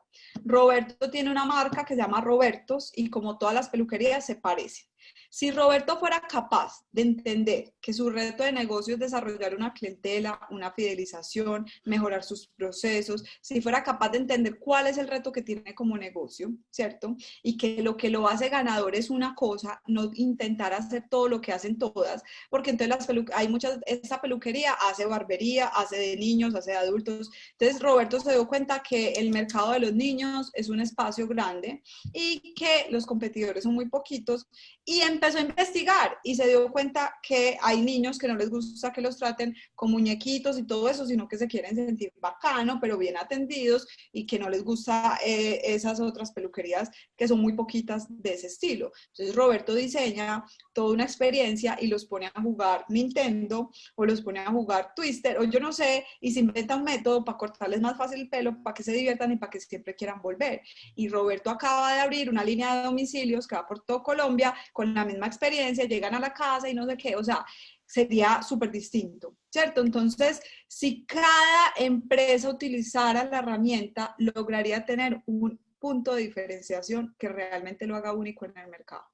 Roberto tiene una marca que se llama Robertos y como todas las peluquerías se parecen. Si Roberto fuera capaz de entender que su reto de negocio es desarrollar una clientela, una fidelización, mejorar sus procesos, si fuera capaz de entender cuál es el reto que tiene como negocio, ¿cierto? Y que lo hace ganador es una cosa, no intentar hacer todo lo que hacen todas, porque entonces hay muchas, esta peluquería hace barbería, hace de niños, hace de adultos. Entonces Roberto se dio cuenta que el mercado de los niños es un espacio grande y que los competidores son muy poquitos y empezó a investigar y se dio cuenta que hay niños que no les gusta que los traten con muñequitos y todo eso, sino que se quieren sentir bacano, pero bien atendidos y que no les gusta esas otras peluquerías que son muy poquitas de ese estilo. Entonces Roberto diseña toda una experiencia y los pone a jugar Nintendo o los pone a jugar Twister o yo no sé, y se inventa un método para cortarles más fácil el pelo, para que se diviertan y para que siempre quieran volver. Y Roberto acaba de abrir una línea de domicilios que va por todo Colombia con la misma experiencia, llegan a la casa y no sé qué, o sea, sería súper distinto, ¿cierto? Entonces, si cada empresa utilizara la herramienta, lograría tener un punto de diferenciación que realmente lo haga único en el mercado.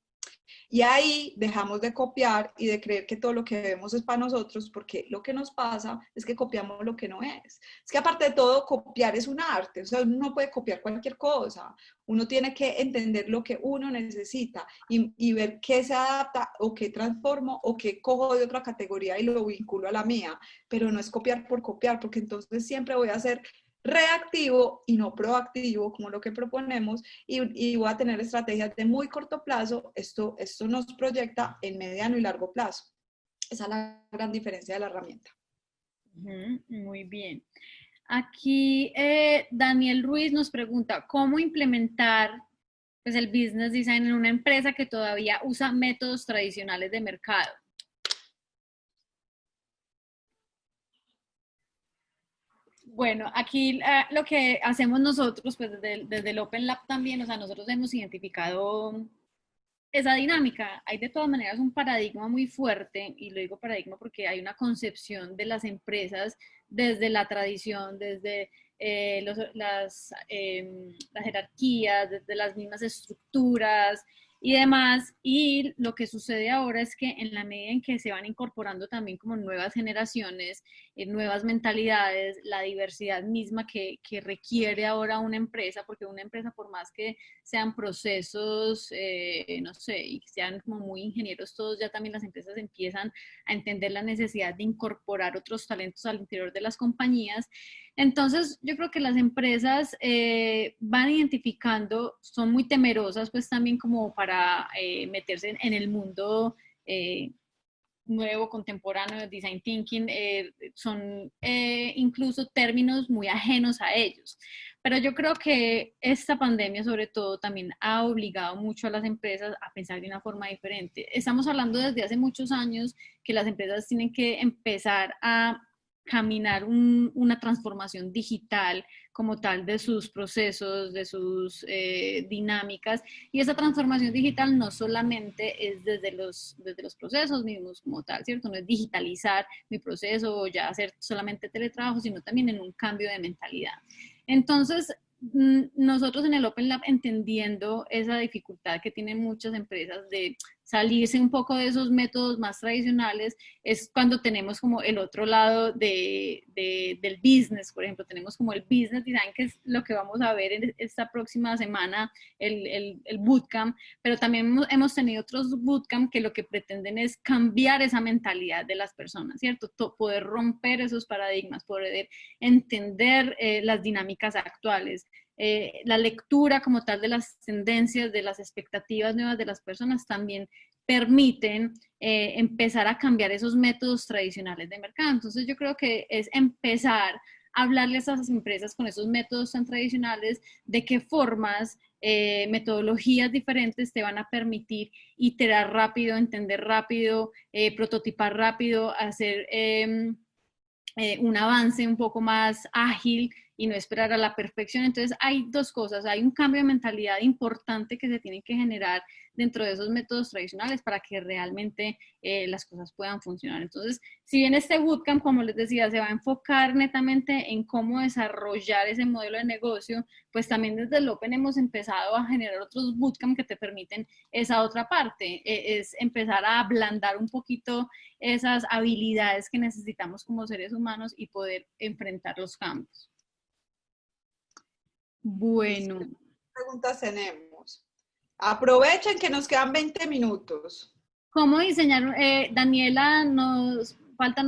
Y ahí dejamos de copiar y de creer que todo lo que vemos es para nosotros, porque lo que nos pasa es que copiamos lo que no es. Es que aparte de todo, copiar es un arte, o sea, uno no puede copiar cualquier cosa, uno tiene que entender lo que uno necesita y ver qué se adapta o qué transformo o qué cojo de otra categoría y lo vinculo a la mía, pero no es copiar por copiar, porque entonces siempre voy a ser reactivo y no proactivo, como lo que proponemos, y voy a tener estrategias de muy corto plazo. Esto nos proyecta en mediano y largo plazo. Esa es la gran diferencia de la herramienta. Muy bien. Aquí Daniel Ruiz nos pregunta, ¿cómo implementar pues, el business design en una empresa que todavía usa métodos tradicionales de mercado? Bueno, aquí lo que hacemos nosotros, pues desde el Open Lab también, o sea, nosotros hemos identificado esa dinámica. Hay de todas maneras un paradigma muy fuerte, y lo digo paradigma porque hay una concepción de las empresas desde la tradición, desde las jerarquías, desde las mismas estructuras y demás. Y lo que sucede ahora es que en la medida en que se van incorporando también como nuevas generaciones, nuevas mentalidades, la diversidad misma que requiere ahora una empresa, porque una empresa por más que sean procesos, no sé, y sean como muy ingenieros todos, ya también las empresas empiezan a entender la necesidad de incorporar otros talentos al interior de las compañías. Entonces, yo creo que las empresas van identificando, son muy temerosas pues también como para meterse en el mundo nuevo, contemporáneo, de design thinking, son incluso términos muy ajenos a ellos. Pero yo creo que esta pandemia sobre todo también ha obligado mucho a las empresas a pensar de una forma diferente. Estamos hablando desde hace muchos años que las empresas tienen que empezar a caminar una transformación digital como tal de sus procesos, de sus dinámicas, y esa transformación digital no solamente es desde los procesos mismos como tal, ¿cierto? No es digitalizar mi proceso o ya hacer solamente teletrabajo, sino también en un cambio de mentalidad. Entonces, nosotros en el Open Lab, entendiendo esa dificultad que tienen muchas empresas de salirse un poco de esos métodos más tradicionales, es cuando tenemos como el otro lado del business. Por ejemplo, tenemos como el business design, que es lo que vamos a ver en esta próxima semana, el bootcamp, pero también hemos tenido otros bootcamp que lo que pretenden es cambiar esa mentalidad de las personas, ¿cierto? Poder romper esos paradigmas, poder entender las dinámicas actuales. La lectura como tal de las tendencias, de las expectativas nuevas de las personas también permiten empezar a cambiar esos métodos tradicionales de mercado. Entonces yo creo que es empezar a hablarles a esas empresas con esos métodos tan tradicionales, de qué formas, metodologías diferentes te van a permitir iterar rápido, entender rápido, prototipar rápido, hacer un avance un poco más ágil y no esperar a la perfección. Entonces hay dos cosas, hay un cambio de mentalidad importante que se tiene que generar dentro de esos métodos tradicionales para que realmente las cosas puedan funcionar. Entonces, si bien este bootcamp, como les decía, se va a enfocar netamente en cómo desarrollar ese modelo de negocio, pues también desde el Open hemos empezado a generar otros bootcamp que te permiten esa otra parte, es empezar a ablandar un poquito esas habilidades que necesitamos como seres humanos y poder enfrentar los cambios. Bueno. ¿Qué preguntas tenemos? Aprovechen que nos quedan 20 minutos. ¿Cómo diseñar? Daniela nos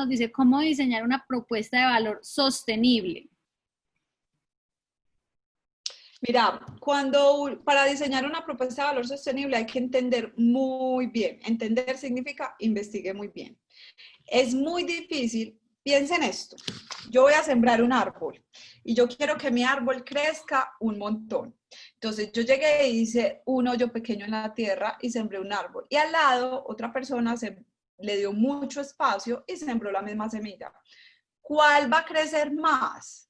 dice, ¿cómo diseñar una propuesta de valor sostenible? Mira, para diseñar una propuesta de valor sostenible hay que entender muy bien. Entender significa investigue muy bien. Es muy difícil. Piensa en esto. Yo voy a sembrar un árbol y yo quiero que mi árbol crezca un montón. Entonces yo llegué y hice un hoyo pequeño en la tierra y sembré un árbol. Y al lado otra persona le dio mucho espacio y sembró la misma semilla. ¿Cuál va a crecer más?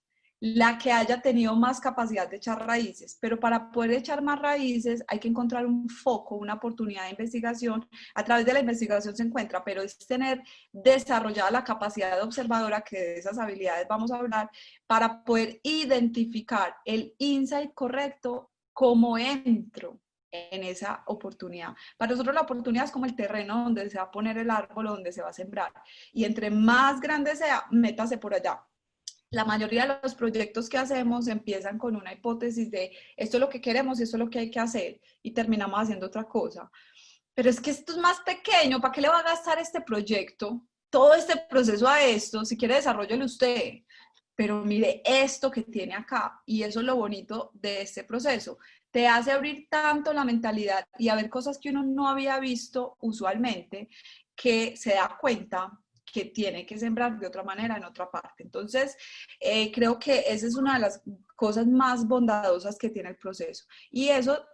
La que haya tenido más capacidad de echar raíces, pero para poder echar más raíces hay que encontrar un foco, una oportunidad de investigación. A través de la investigación se encuentra, pero es tener desarrollada la capacidad observadora, que de esas habilidades vamos a hablar, para poder identificar el insight correcto, cómo entro en esa oportunidad. Para nosotros la oportunidad es como el terreno donde se va a poner el árbol, donde se va a sembrar. Y entre más grande sea, métase por allá. La mayoría de los proyectos que hacemos empiezan con una hipótesis de esto es lo que queremos y esto es lo que hay que hacer y terminamos haciendo otra cosa. Pero es que esto es más pequeño, ¿para qué le va a gastar este proyecto? Todo este proceso a esto, si quiere desarrollelo usted, pero mire esto que tiene acá y eso es lo bonito de este proceso. Te hace abrir tanto la mentalidad y a ver cosas que uno no había visto usualmente, que se da cuenta que tiene que sembrar de otra manera en otra parte. Entonces, creo que esa es una de las cosas más bondadosas que tiene el proceso. Y eso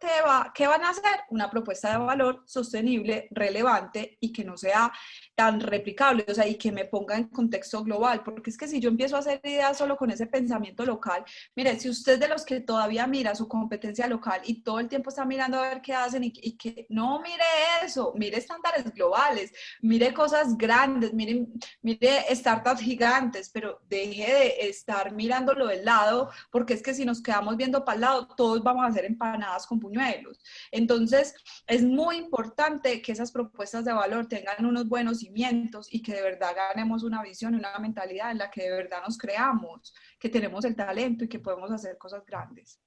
¿qué van a hacer? Una propuesta de valor sostenible, relevante y que no sea tan replicable, o sea, y que me ponga en contexto global, porque es que si yo empiezo a hacer ideas solo con ese pensamiento local, mire, si usted es de los que todavía mira su competencia local y todo el tiempo está mirando a ver qué hacen y que no mire eso, mire estándares globales, mire cosas grandes, mire startups gigantes, pero deje de estar mirándolo del lado, porque es que si nos quedamos viendo para el lado, todos vamos a hacer empanadas con puñuelos. Entonces, es muy importante que esas propuestas de valor tengan unos buenos cimientos y que de verdad ganemos una visión, una mentalidad en la que de verdad nos creamos, que tenemos el talento y que podemos hacer cosas grandes.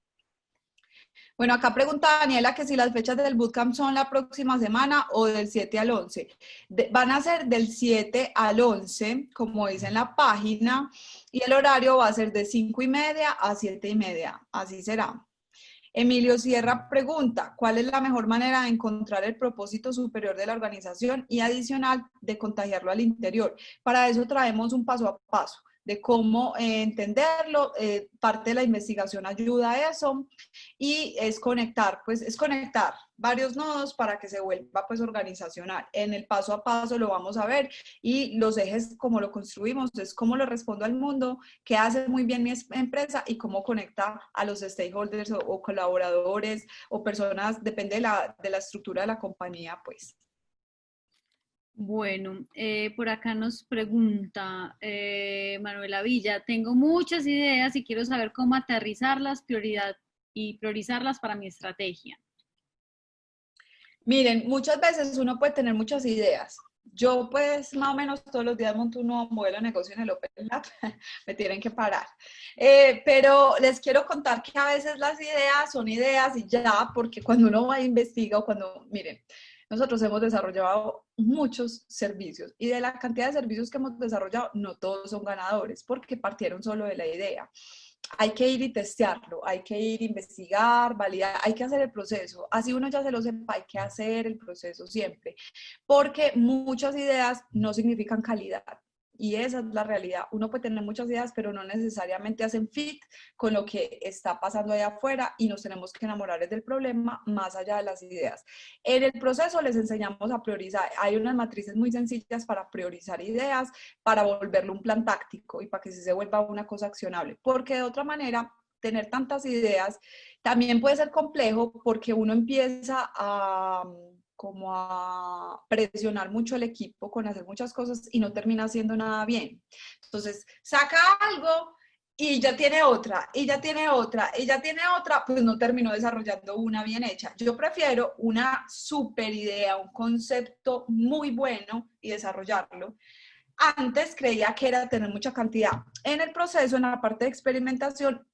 Bueno, acá pregunta Daniela que si las fechas del bootcamp son la próxima semana o del 7 al 11. Van a ser del 7 al 11, como dice en la página, y el horario va a ser de 5:30 a 7:30. Así será. Emilio Sierra pregunta, ¿cuál es la mejor manera de encontrar el propósito superior de la organización y adicional de contagiarlo al interior? Para eso traemos un paso a paso de cómo entenderlo. Parte de la investigación ayuda a eso y es conectar varios nodos para que se vuelva pues organizacional. En el paso a paso lo vamos a ver y los ejes como lo construimos es cómo le respondo al mundo, qué hace muy bien mi empresa y cómo conecta a los stakeholders o colaboradores o personas, depende de la estructura de la compañía pues. Bueno, por acá nos pregunta Manuela Villa, tengo muchas ideas y quiero saber cómo aterrizarlas priorizarlas para mi estrategia. Miren, muchas veces uno puede tener muchas ideas. Yo pues más o menos todos los días monto un nuevo modelo de negocio en el Open Lab, me tienen que parar. Pero les quiero contar que a veces las ideas son ideas y ya, porque cuando uno va a investigar o miren, nosotros hemos desarrollado muchos servicios y de la cantidad de servicios que hemos desarrollado, no todos son ganadores porque partieron solo de la idea. Hay que ir y testearlo, hay que ir a investigar, validar, hay que hacer el proceso. Así uno ya se lo sepa, hay que hacer el proceso siempre, porque muchas ideas no significan calidad. Y esa es la realidad. Uno puede tener muchas ideas, pero no necesariamente hacen fit con lo que está pasando allá afuera y nos tenemos que enamorar del problema más allá de las ideas. En el proceso les enseñamos a priorizar. Hay unas matrices muy sencillas para priorizar ideas, para volverlo un plan táctico y para que se vuelva una cosa accionable. Porque de otra manera, tener tantas ideas también puede ser complejo porque uno empieza a como a presionar mucho el equipo con hacer muchas cosas y no termina haciendo nada bien. Entonces, saca algo y ya tiene otra, y ya tiene otra, y ya tiene otra, pues no terminó desarrollando una bien hecha. Yo prefiero una super idea, un concepto muy bueno y desarrollarlo. Antes creía que era tener mucha cantidad. En el proceso, en la parte de experimentación,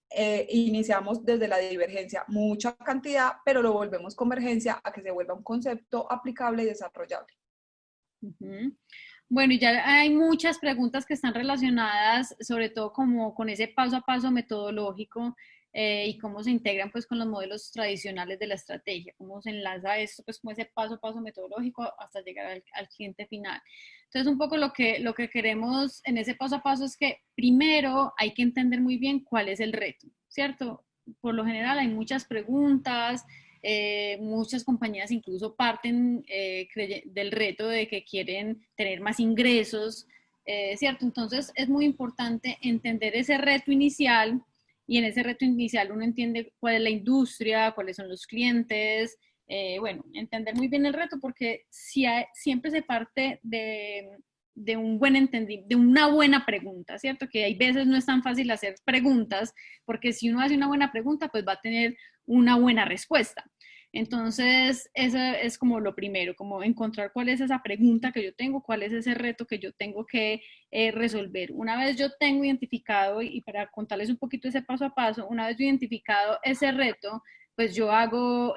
iniciamos desde la divergencia, mucha cantidad, pero lo volvemos convergencia a que se vuelva un concepto aplicable y desarrollable. Ujú. Bueno, y ya hay muchas preguntas que están relacionadas, sobre todo como con ese paso a paso metodológico y cómo se integran pues con los modelos tradicionales de la estrategia, cómo se enlaza esto pues como ese paso a paso metodológico hasta llegar al cliente final. Entonces un poco lo que queremos en ese paso a paso es que primero hay que entender muy bien cuál es el reto, ¿cierto? Por lo general hay muchas preguntas. Muchas compañías incluso parten del reto de que quieren tener más ingresos, ¿cierto? Entonces es muy importante entender ese reto inicial y en ese reto inicial uno entiende cuál es la industria, cuáles son los clientes, bueno, entender muy bien el reto porque siempre se parte de un buen entendimiento, de una buena pregunta, ¿cierto? Que hay veces no es tan fácil hacer preguntas, porque si uno hace una buena pregunta, pues va a tener una buena respuesta. Entonces, eso es como lo primero, como encontrar cuál es esa pregunta que yo tengo, cuál es ese reto que yo tengo que resolver. Una vez yo tengo identificado, y para contarles un poquito ese paso a paso, una vez yo identificado ese reto, pues yo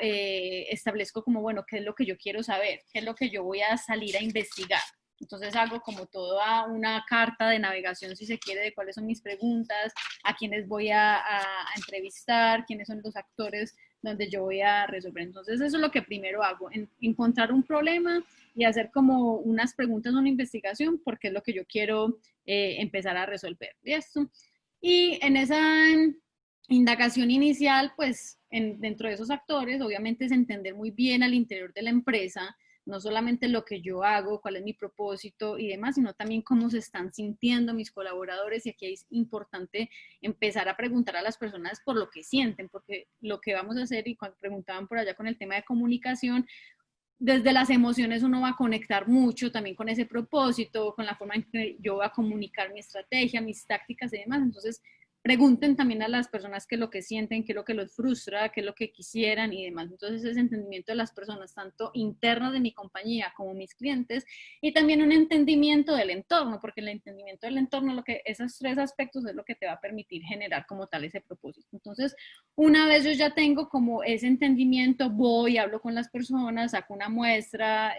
establezco como, bueno, ¿qué es lo que yo quiero saber? ¿Qué es lo que yo voy a salir a investigar? Entonces hago como toda una carta de navegación, si se quiere, de cuáles son mis preguntas, a quiénes voy a entrevistar, quiénes son los actores donde yo voy a resolver. Entonces eso es lo que primero hago, encontrar un problema y hacer como unas preguntas, una investigación, porque es lo que yo quiero empezar a resolver. ¿Listo? Y en esa indagación inicial, pues dentro de esos actores, obviamente es entender muy bien al interior de la empresa, no solamente lo que yo hago, cuál es mi propósito y demás, sino también cómo se están sintiendo mis colaboradores. Y aquí es importante empezar a preguntar a las personas por lo que sienten, porque lo que vamos a hacer, y cuando preguntaban por allá con el tema de comunicación, desde las emociones uno va a conectar mucho también con ese propósito, con la forma en que yo voy a comunicar mi estrategia, mis tácticas y demás. Entonces, pregunten también a las personas qué es lo que sienten, qué es lo que los frustra, qué es lo que quisieran y demás. Entonces, ese entendimiento de las personas, tanto internas de mi compañía como mis clientes, y también un entendimiento del entorno, porque el entendimiento del entorno, esos tres aspectos es lo que te va a permitir generar como tal ese propósito. Entonces, una vez yo ya tengo como ese entendimiento, voy, hablo con las personas, saco una muestra,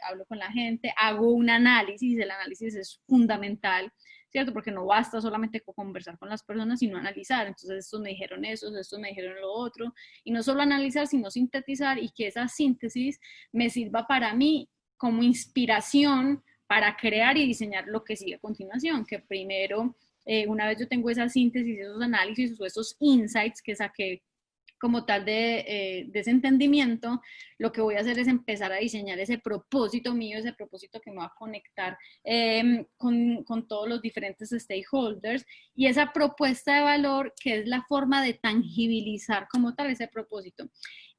hablo con la gente, hago un análisis. El análisis es fundamental, ¿cierto? Porque no basta solamente conversar con las personas, sino analizar. Entonces, estos me dijeron eso, estos me dijeron lo otro. Y no solo analizar, sino sintetizar, y que esa síntesis me sirva para mí como inspiración para crear y diseñar lo que sigue a continuación, que primero una vez yo tengo esa síntesis, esos análisis o esos insights que saqué como tal de ese entendimiento, lo que voy a hacer es empezar a diseñar ese propósito mío, ese propósito que me va a conectar con todos los diferentes stakeholders, y esa propuesta de valor que es la forma de tangibilizar como tal ese propósito.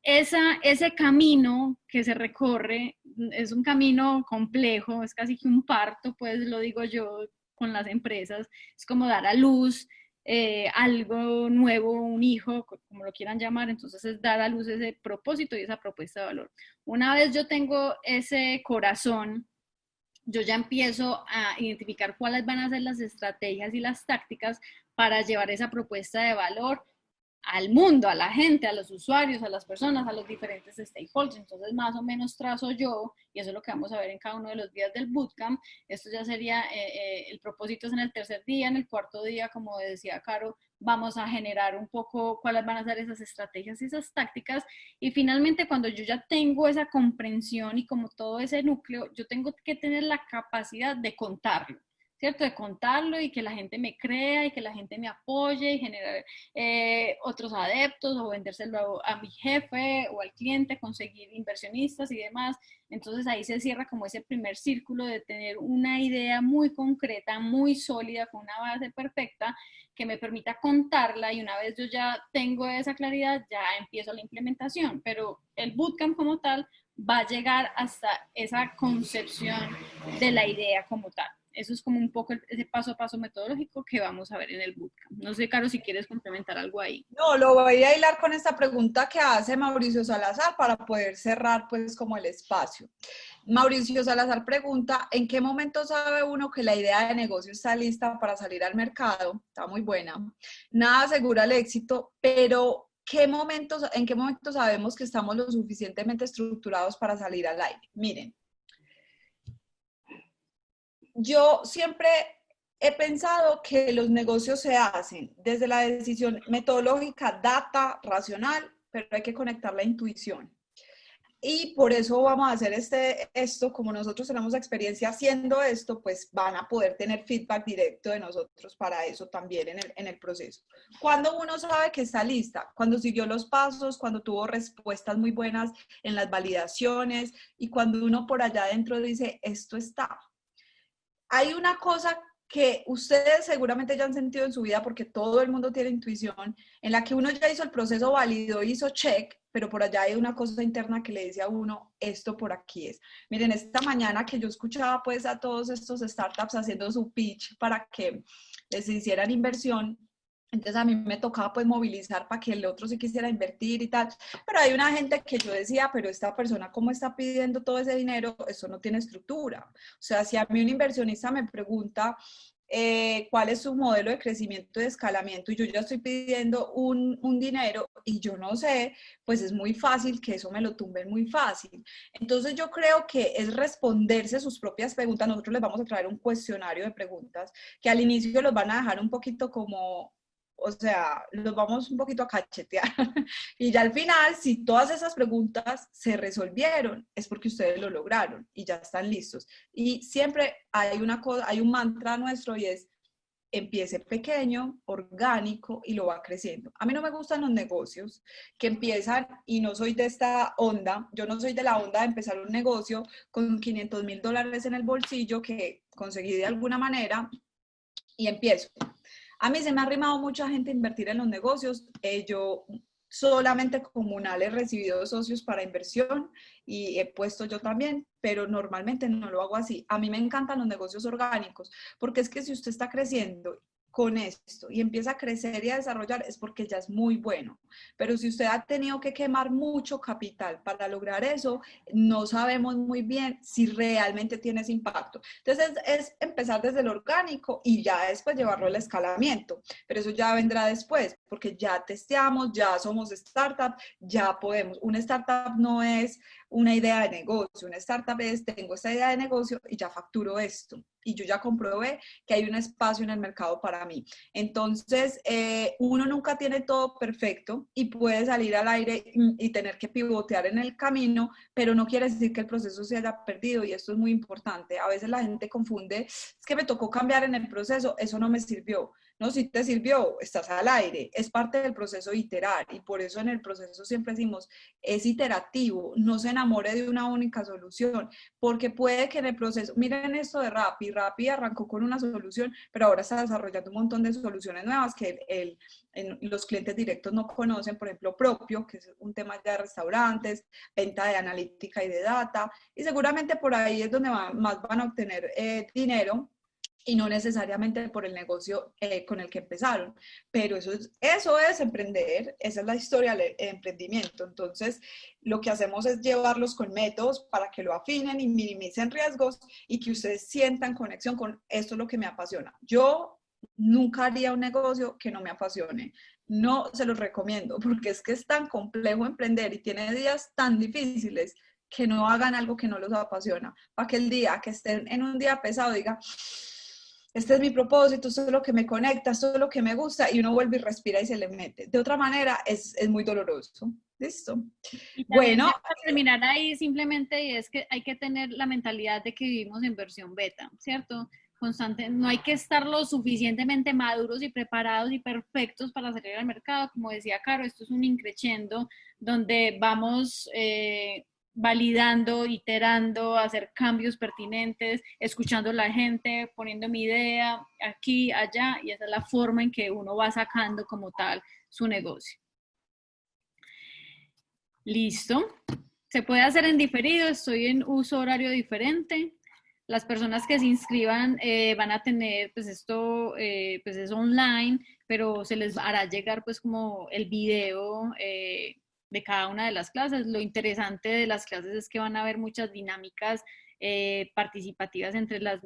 Ese camino que se recorre es un camino complejo, es casi que un parto, pues lo digo yo con las empresas, es como dar a luz algo nuevo, un hijo, como lo quieran llamar. Entonces es dar a luz ese propósito y esa propuesta de valor. Una vez yo tengo ese corazón, yo ya empiezo a identificar cuáles van a ser las estrategias y las tácticas para llevar esa propuesta de valor al mundo, a la gente, a los usuarios, a las personas, a los diferentes stakeholders. Entonces, más o menos trazo yo, y eso es lo que vamos a ver en cada uno de los días del bootcamp. Esto ya sería, el propósito es en el tercer día. En el cuarto día, como decía Caro, vamos a generar un poco cuáles van a ser esas estrategias y esas tácticas. Y finalmente, cuando yo ya tengo esa comprensión y como todo ese núcleo, yo tengo que tener la capacidad de contarlo. ¿cierto? De contarlo y que la gente me crea y que la gente me apoye y generar otros adeptos o vendérselo a mi jefe o al cliente, conseguir inversionistas y demás. Entonces ahí se cierra como ese primer círculo de tener una idea muy concreta, muy sólida, con una base perfecta que me permita contarla, y una vez yo ya tengo esa claridad, ya empiezo la implementación. Pero el bootcamp como tal va a llegar hasta esa concepción de la idea como tal. Eso es como un poco ese paso a paso metodológico que vamos a ver en el bootcamp. No sé, Caro, si quieres complementar algo ahí. No, lo voy a hilar con esta pregunta que hace Mauricio Salazar para poder cerrar pues como el espacio. Mauricio Salazar pregunta, ¿en qué momento sabe uno que la idea de negocio está lista para salir al mercado? Está muy buena. Nada asegura el éxito, pero ¿en qué momento sabemos que estamos lo suficientemente estructurados para salir al aire? Miren, yo siempre he pensado que los negocios se hacen desde la decisión metodológica, data, racional, pero hay que conectar la intuición. Y por eso vamos a hacer esto, como nosotros tenemos experiencia haciendo esto, pues van a poder tener feedback directo de nosotros para eso también en el proceso. Cuando uno sabe que está lista, cuando siguió los pasos, cuando tuvo respuestas muy buenas en las validaciones y cuando uno por allá adentro dice, esto está. Hay una cosa que ustedes seguramente ya han sentido en su vida, porque todo el mundo tiene intuición, en la que uno ya hizo el proceso válido, hizo check, pero por allá hay una cosa interna que le dice a uno, esto por aquí es. Miren, esta mañana que yo escuchaba pues a todos estos startups haciendo su pitch para que les hicieran inversión, entonces a mí me tocaba pues movilizar para que el otro sí quisiera invertir y tal, pero hay una gente que yo decía, pero esta persona cómo está pidiendo todo ese dinero, eso no tiene estructura. O sea, si a mí un inversionista me pregunta cuál es su modelo de crecimiento y de escalamiento y yo ya estoy pidiendo un dinero y yo no sé, pues es muy fácil que eso me lo tumben muy fácil. Entonces yo creo que es responderse sus propias preguntas. Nosotros les vamos a traer un cuestionario de preguntas que al inicio los van a dejar un poquito como, o sea, los vamos un poquito a cachetear. Y ya al final, si todas esas preguntas se resolvieron, es porque ustedes lo lograron y ya están listos. Y siempre hay una cosa, hay un mantra nuestro y es, empiece pequeño, orgánico y lo va creciendo. A mí no me gustan los negocios que empiezan, y no soy de esta onda, yo no soy de la onda de empezar un negocio con $500,000 en el bolsillo que conseguí de alguna manera y empiezo. A mí se me ha arrimado mucha gente a invertir en los negocios. Yo solamente comunal he recibido socios para inversión y he puesto yo también, pero normalmente no lo hago así. A mí me encantan los negocios orgánicos, porque es que si usted está creciendo con esto y empieza a crecer y a desarrollar es porque ya es muy bueno. Pero si usted ha tenido que quemar mucho capital para lograr eso, no sabemos muy bien si realmente tiene ese impacto. Entonces es empezar desde el orgánico y ya después llevarlo al escalamiento, pero eso ya vendrá después, porque ya testeamos, ya somos startup, ya podemos. Una startup no es una idea de negocio, una startup es, tengo esta idea de negocio y ya facturo esto. Y yo ya comprobé que hay un espacio en el mercado para mí. Entonces, uno nunca tiene todo perfecto y puede salir al aire y tener que pivotear en el camino, pero no quiere decir que el proceso se haya perdido, y esto es muy importante. A veces la gente confunde, es que me tocó cambiar en el proceso, eso no me sirvió. No, si te sirvió, estás al aire, es parte del proceso iterar, y por eso en el proceso siempre decimos, es iterativo, no se enamore de una única solución, porque puede que en el proceso, miren esto de Rappi arrancó con una solución, pero ahora está desarrollando un montón de soluciones nuevas que los clientes directos no conocen, por ejemplo, Propio, que es un tema ya de restaurantes, venta de analítica y de data, y seguramente por ahí es donde más van a obtener dinero, y no necesariamente por el negocio con el que empezaron. Pero eso es emprender, esa es la historia del emprendimiento. Entonces, lo que hacemos es llevarlos con métodos para que lo afinen y minimicen riesgos y que ustedes sientan conexión con esto es lo que me apasiona. Yo nunca haría un negocio que no me apasione. No se los recomiendo, porque es que es tan complejo emprender y tiene días tan difíciles que no hagan algo que no los apasiona, para que el día que estén en un día pesado diga, este es mi propósito, esto es lo que me conecta, esto es lo que me gusta, y uno vuelve y respira y se le mete. De otra manera, es muy doloroso. ¿Listo? Y también Bueno. ya para terminar ahí simplemente, y es que hay que tener la mentalidad de que vivimos en versión beta, ¿cierto? constante, no hay que estar lo suficientemente maduros y preparados y perfectos para salir al mercado. Como decía Caro, esto es un increciendo donde vamos validando, iterando, hacer cambios pertinentes, escuchando a la gente, poniendo mi idea aquí, allá, y esa es la forma en que uno va sacando como tal su negocio. Listo. Se puede hacer en diferido, estoy en uso horario diferente. Las personas que se inscriban van a tener, pues esto pues es online, pero se les hará llegar pues como el video de cada una de las clases. Lo interesante de las clases es que van a haber muchas dinámicas participativas entre las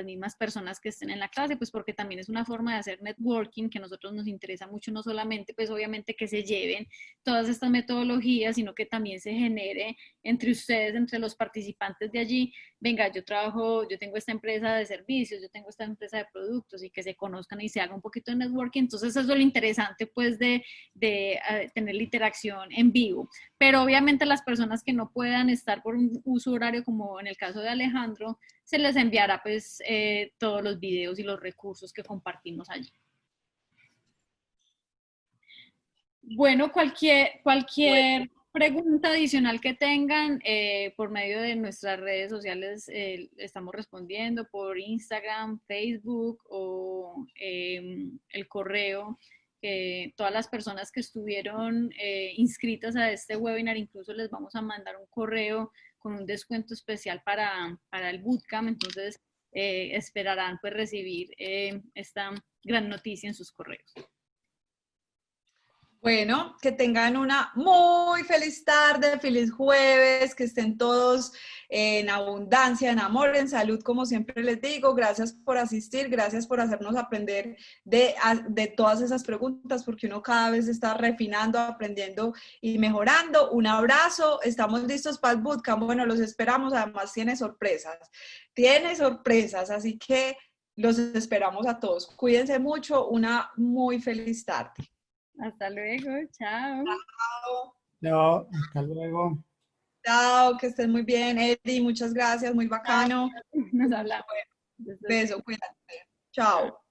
mismas personas que estén en la clase, pues porque también es una forma de hacer networking que a nosotros nos interesa mucho, no solamente pues obviamente que se lleven todas estas metodologías, sino que también se genere entre ustedes, entre los participantes de allí, venga, yo tengo esta empresa de servicios, yo tengo esta empresa de productos, y que se conozcan y se haga un poquito de networking. Entonces eso es lo interesante pues de tener la interacción en vivo. Pero obviamente las personas que no puedan estar por un uso horario, como en el caso de Alejandro, se les enviará pues todos los videos y los recursos que compartimos allí. Bueno, cualquier pregunta adicional que tengan, por medio de nuestras redes sociales estamos respondiendo por Instagram, Facebook o el correo. Todas las personas que estuvieron inscritas a este webinar, incluso les vamos a mandar un correo con un descuento especial para el bootcamp. Entonces esperarán pues recibir esta gran noticia en sus correos. Bueno, que tengan una muy feliz tarde, feliz jueves, que estén todos en abundancia, en amor, en salud, como siempre les digo. Gracias por asistir, gracias por hacernos aprender de todas esas preguntas, porque uno cada vez está refinando, aprendiendo y mejorando. Un abrazo, estamos listos para el bootcamp. Bueno, los esperamos, además tiene sorpresas, así que los esperamos a todos. Cuídense mucho, una muy feliz tarde. Hasta luego, chao. Chao. Chao, hasta luego. Chao, que estés muy bien, Eddie, muchas gracias, muy bacano. Nos hablamos. Beso, cuídate. Chao.